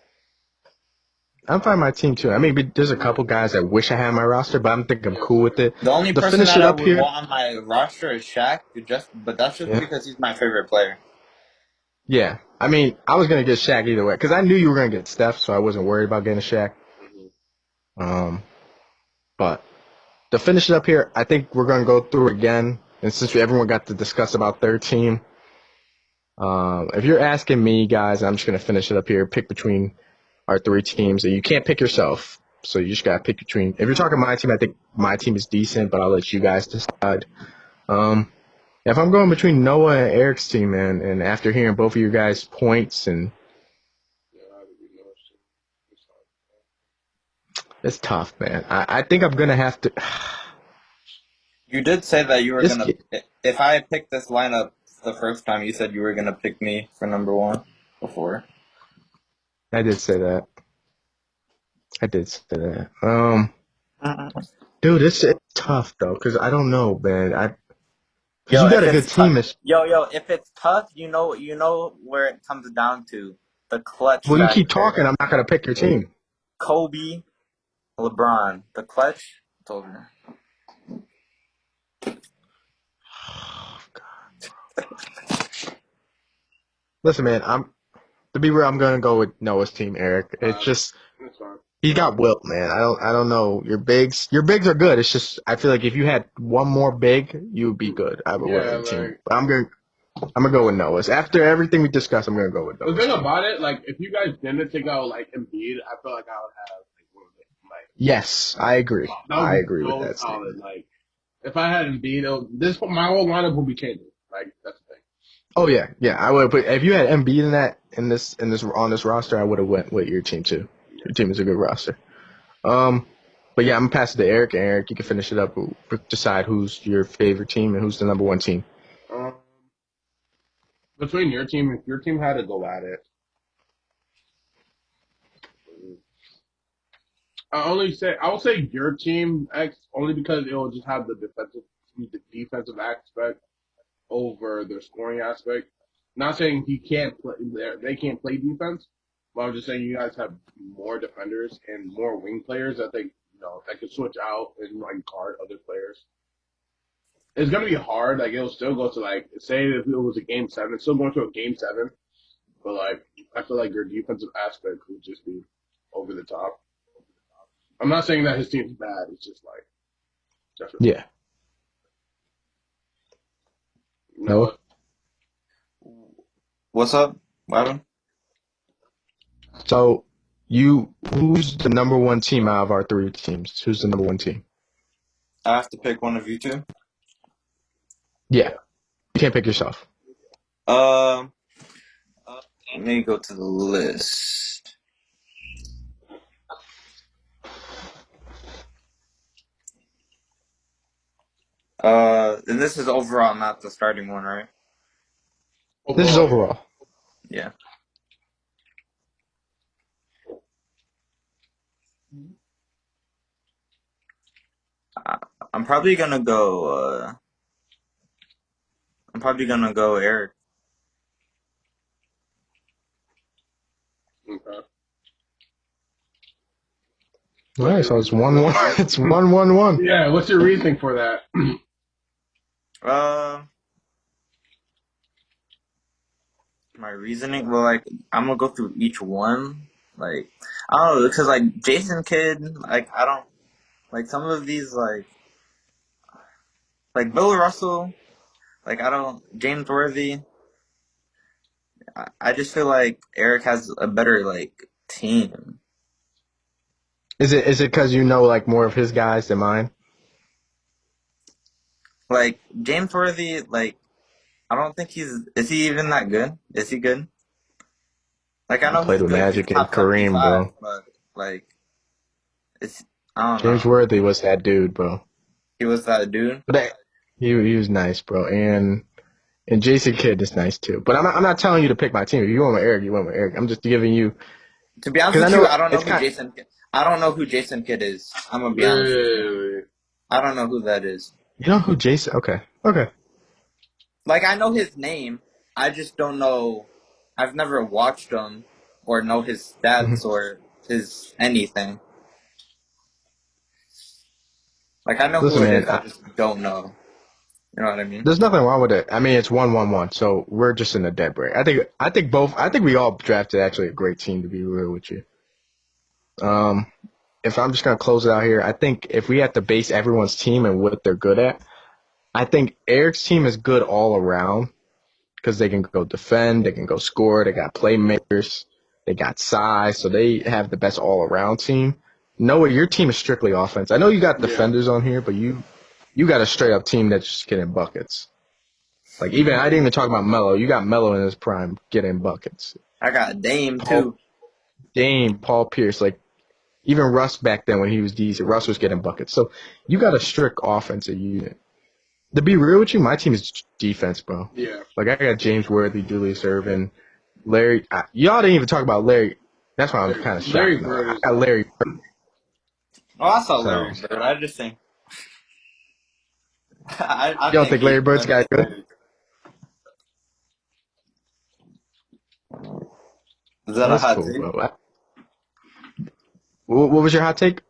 I'm fine with my team too. I mean, there's a couple guys that wish I had on my roster, but I'm cool with it. The only To person finish that it I up would here, want on my roster is Shaq, but that's just Yeah. because he's my favorite player. yeah. I mean, I was gonna get Shaq either way because I knew you were gonna get Steph, so I wasn't worried about getting Shaq. But to finish it up here, I think we're gonna go through again, and since everyone got to discuss about their team, if you're asking me, guys, I'm just gonna finish it up here. Pick between our three teams, and you can't pick yourself, so you just gotta pick between. If you're talking my team, I think my team is decent, but I'll let you guys decide. If I'm going between Noah and Eric's team, man, and after hearing both of you guys' points, and it's tough, man. I think I'm gonna have to. You did say that you were This gonna. If I had picked this lineup the first time, you said you were gonna pick me for number one before. I did say that. I did say that. Dude, it's tough though, cause I don't know, man. Cause Yo, you got if a good it's team. if it's tough, you know where it comes down to the clutch Well, you factor. keep talking. I'm not gonna pick your team. Kobe, LeBron, the clutch. It's over. Listen, man. To be real. I'm gonna go with Noah's team, Eric. It's just That's fine. he got Wilt, man. I don't know. Your bigs are good. It's just I feel like if you had one more big, you would be good. I would Yeah, win the team. like, But I'm gonna go with Noah's. After everything we discussed, I'm gonna go with the Noah's. thing about it, like, if you guys didn't take out, like, Embiid, I feel like I would have, like, one of the, like, Yes, I agree. that would I be agree so with that solid. statement. Like, if I had Embiid, my whole lineup would be changing. Like, that's the thing. Oh yeah. I would. But if you had Embiid in this on this roster, I would have went with your team too. Your team is a good roster. But yeah, I'm gonna pass it to Eric. And Eric, you can finish it up. Decide who's your favorite team and who's the number one team. Between your team, if your team had to go at it, I will say your team X only because it will just have the defensive aspect over the scoring aspect. Not saying he can't play, they can't play defense, but I'm just saying you guys have more defenders and more wing players that that can switch out and like guard other players. It's gonna be hard. Like it'll still go to like say if it was a game seven, it's still going to a game seven, but like I feel like your defensive aspect would just be over the top. I'm not saying that his team's bad. It's just like definitely. Yeah. Noah? What's up, Adam? So who's the number one team out of our three teams? Who's the number one team? I have to pick one of you two. Yeah. You can't pick yourself. Let me go to the list. And this is overall, not the starting one, right? This is overall. Yeah. I'm probably gonna go. I'm probably gonna go Eric. Okay. All right, so it's 1-1. It's 1-1-1. Yeah, what's your reasoning for that? My reasoning. Well, like I'm gonna go through each one. Like I don't know, because like Jason Kidd, like I don't like some of these like Bill Russell. Like I don't James Worthy. I just feel like Eric has a better like team. Is it because you know like more of his guys than mine? Like James Worthy, like I don't think is he even that good? Is he good? Like I I know played he's with good. He's Magic and top Kareem, 75, bro. but like it's I don't James know. Worthy was that dude, bro. He was that dude. But he was nice, bro. And Jason Kidd is nice too. But I'm not telling you to pick my team. If you went with Eric, you went with Eric. I'm just giving you To be honest because I with you, know I don't know it's who kind. Jason. I don't know who Jason Kidd is. I'm gonna be honest with you. Really? I don't know who that is. You know who Jason? Okay. Like I know his name. I just don't know. I've never watched him or know his hmm stats or his anything. Like I know who Listen, it man. is. I just don't know. You know what I mean? There's nothing wrong with it. I mean, it's 1-1-1, so we're just in a dead break. I think we all drafted actually a great team, to be real with you. Um, if I'm just gonna close it out here, I think if we have to base everyone's team and what they're good at, I think Eric's team is good all around because they can go defend, they can go score, they got playmakers, they got size, so they have the best all around team. Noah, your team is strictly offense. I know you got Yeah. defenders on here, but you got a straight up team that's just getting buckets. Like even I didn't even talk about Melo. You got Melo in his prime getting buckets. I got Dame Paul too. Dame, Paul Pierce, like even Russ back then when he was decent, Russ was getting buckets. So you got a strict offensive unit. To be real with you, my team is defense, bro. Yeah. Like I got James Worthy, Julius Irvin, Larry. Y'all didn't even talk about Larry. That's why I'm kind of Larry shocked. Bird I is got Larry. Oh, I saw So Larry Bird. I just think I you don't think think he's Larry Bird's better got than good? Larry. Is that a That's hot cool, take? bro. What was your hot take?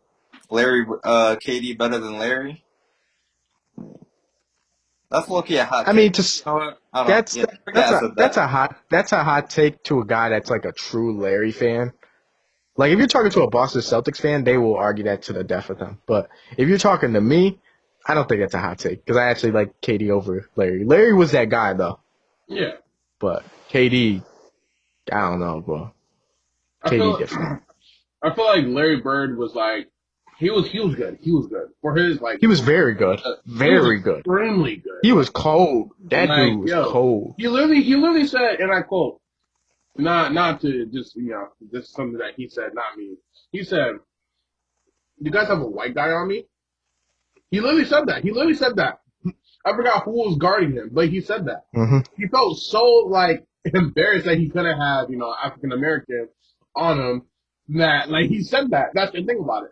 Larry, KD better than Larry? That's low-key a hot I mean, take. just You know what? I don't. that's Yeah, forget I said that. that's a hot take to a guy that's like a true Larry fan. Like if you're talking to a Boston Celtics fan, they will argue that to the death with them. But if you're talking to me, I don't think it's a hot take because I actually like KD over Larry. Larry was that guy though, Yeah. but KD, I don't know, bro. I KD feel different. I feel like Larry Bird was like he was good. He was good for his like He was very good, he was very good. extremely good. He was cold. That Like dude was yo, cold. he literally said, and I quote, not to just this is something that he said, not me. He said, "You guys have a white guy on me." He literally said that. He literally said that. I forgot who was guarding him, but he said that. hmm He felt so like embarrassed that he couldn't have African American on him. That like he said that. That's the thing about it.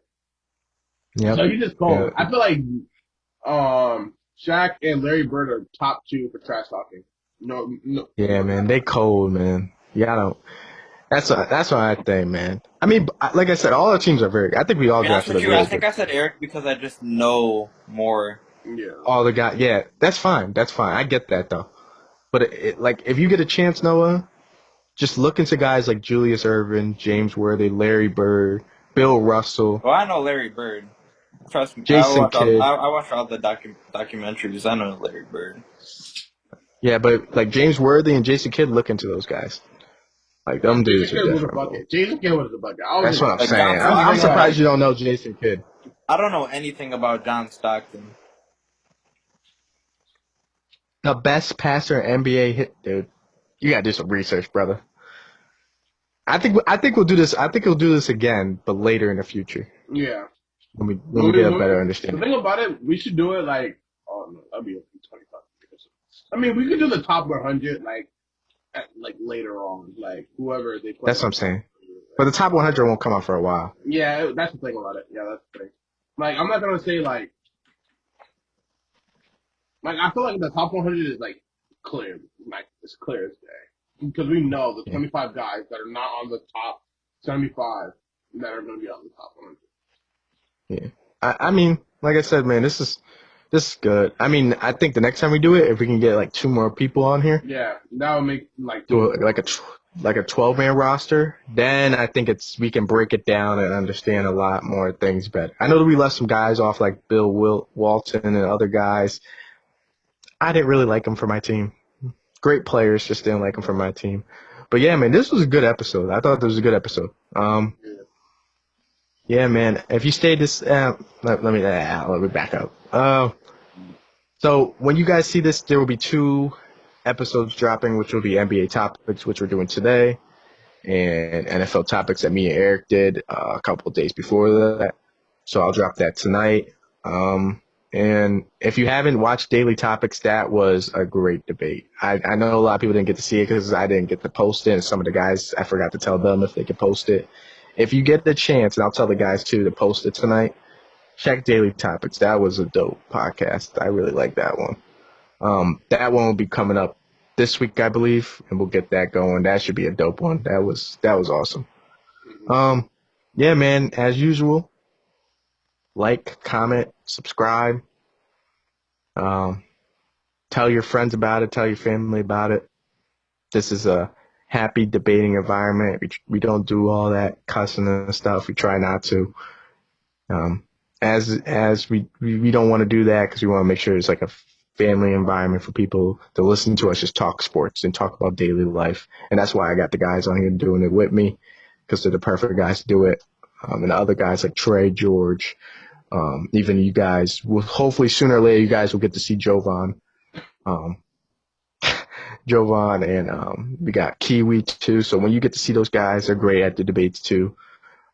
Yep. So he just Yeah. cold. I feel like Shaq and Larry Bird are top two for trash talking. No. Yeah, man. They cold, man. Yeah, I don't. That's what I think, man. I mean, like I said, all our teams are very. I think we To all be honest drafted a with you, I really think good. I said Eric because I just know more. Yeah. All the guys, yeah, that's fine. That's fine. I get that though. But like, if you get a chance, Noah, just look into guys like Julius Irvin, James Worthy, Larry Bird, Bill Russell, Well, I know Larry Bird. Trust me, Jason Kidd. I watch all the documentaries. I know Larry Bird. Yeah, but like James Worthy and Jason Kidd, look into those guys. Like them Jason dudes are Kidd was a different, bro. bucket. Jason Kidd was a bucket. I was That's what just, I'm Like John saying. I I'm ain't Stockton. gonna lie. surprised you don't know Jason Kidd. I don't know anything about John Stockton. The best passer in NBA hit, dude. You gotta do some research, brother. I think we'll do this. I think we'll do this again, but later in the future Yeah. when we get a better The understanding. thing about it, we should do it like don't know. That'd be 25. I mean, we could do the top 100 like later on, like whoever they play. That's what I'm saying. But the top 100 won't come out for a while. Yeah, that's the thing about it. Yeah, that's the thing. Like, I'm not gonna say like I feel like the top 100 is like clear, like it's clear as day because we know the 25 guys that are not on the top 75 that are gonna be on the top 100. Yeah. I mean, like I said, man, this is good. I mean, I think the next time we do it, if we can get like 2 more people on here, Yeah, that would make like do like a 12-man roster, then I think we can break it down and understand a lot more things better. I know that we left some guys off like Bill Walton and other guys. I didn't really like them for my team. Great players, just didn't like them for my team. But yeah, man, this was a good episode. I thought this was a good episode. Yeah, man. If you stayed this, let me back up. So when you guys see this, there will be 2 episodes dropping, which will be NBA topics, which we're doing today, and NFL topics that me and Eric did a couple of days before that. So I'll drop that tonight. And if you haven't watched Daily Topics, that was a great debate. I know a lot of people didn't get to see it because I didn't get to post it, and some of the guys, I forgot to tell them if they could post it. If you get the chance, and I'll tell the guys too to post it tonight, check Daily Topics. That was a dope podcast. I really like that one. That one will be coming up this week, I believe, and we'll get that going. That should be a dope one. That was awesome. Yeah, man, as usual, like, comment, subscribe. Tell your friends about it. Tell your family about it. This is a happy debating environment. We don't do all that cussing and stuff. We try not to. As we don't want to do that because we want to make sure it's like a family environment for people to listen to us just talk sports and talk about daily life. And that's why I got the guys on here doing it with me because they're the perfect guys to do it. And the other guys like Trey, George, even you guys will hopefully sooner or later you guys will get to see Jovan. Jovan and we got Kiwi too. So when you get to see those guys, they're great at the debates too.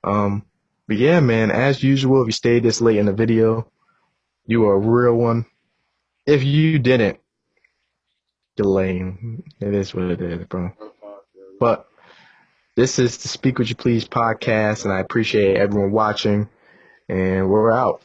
But yeah, man, as usual, if you stayed this late in the video, you are a real one. If you didn't, you're lame. It is what it is, bro. But this is the Speak What You Please podcast, and I appreciate everyone watching, and we're out.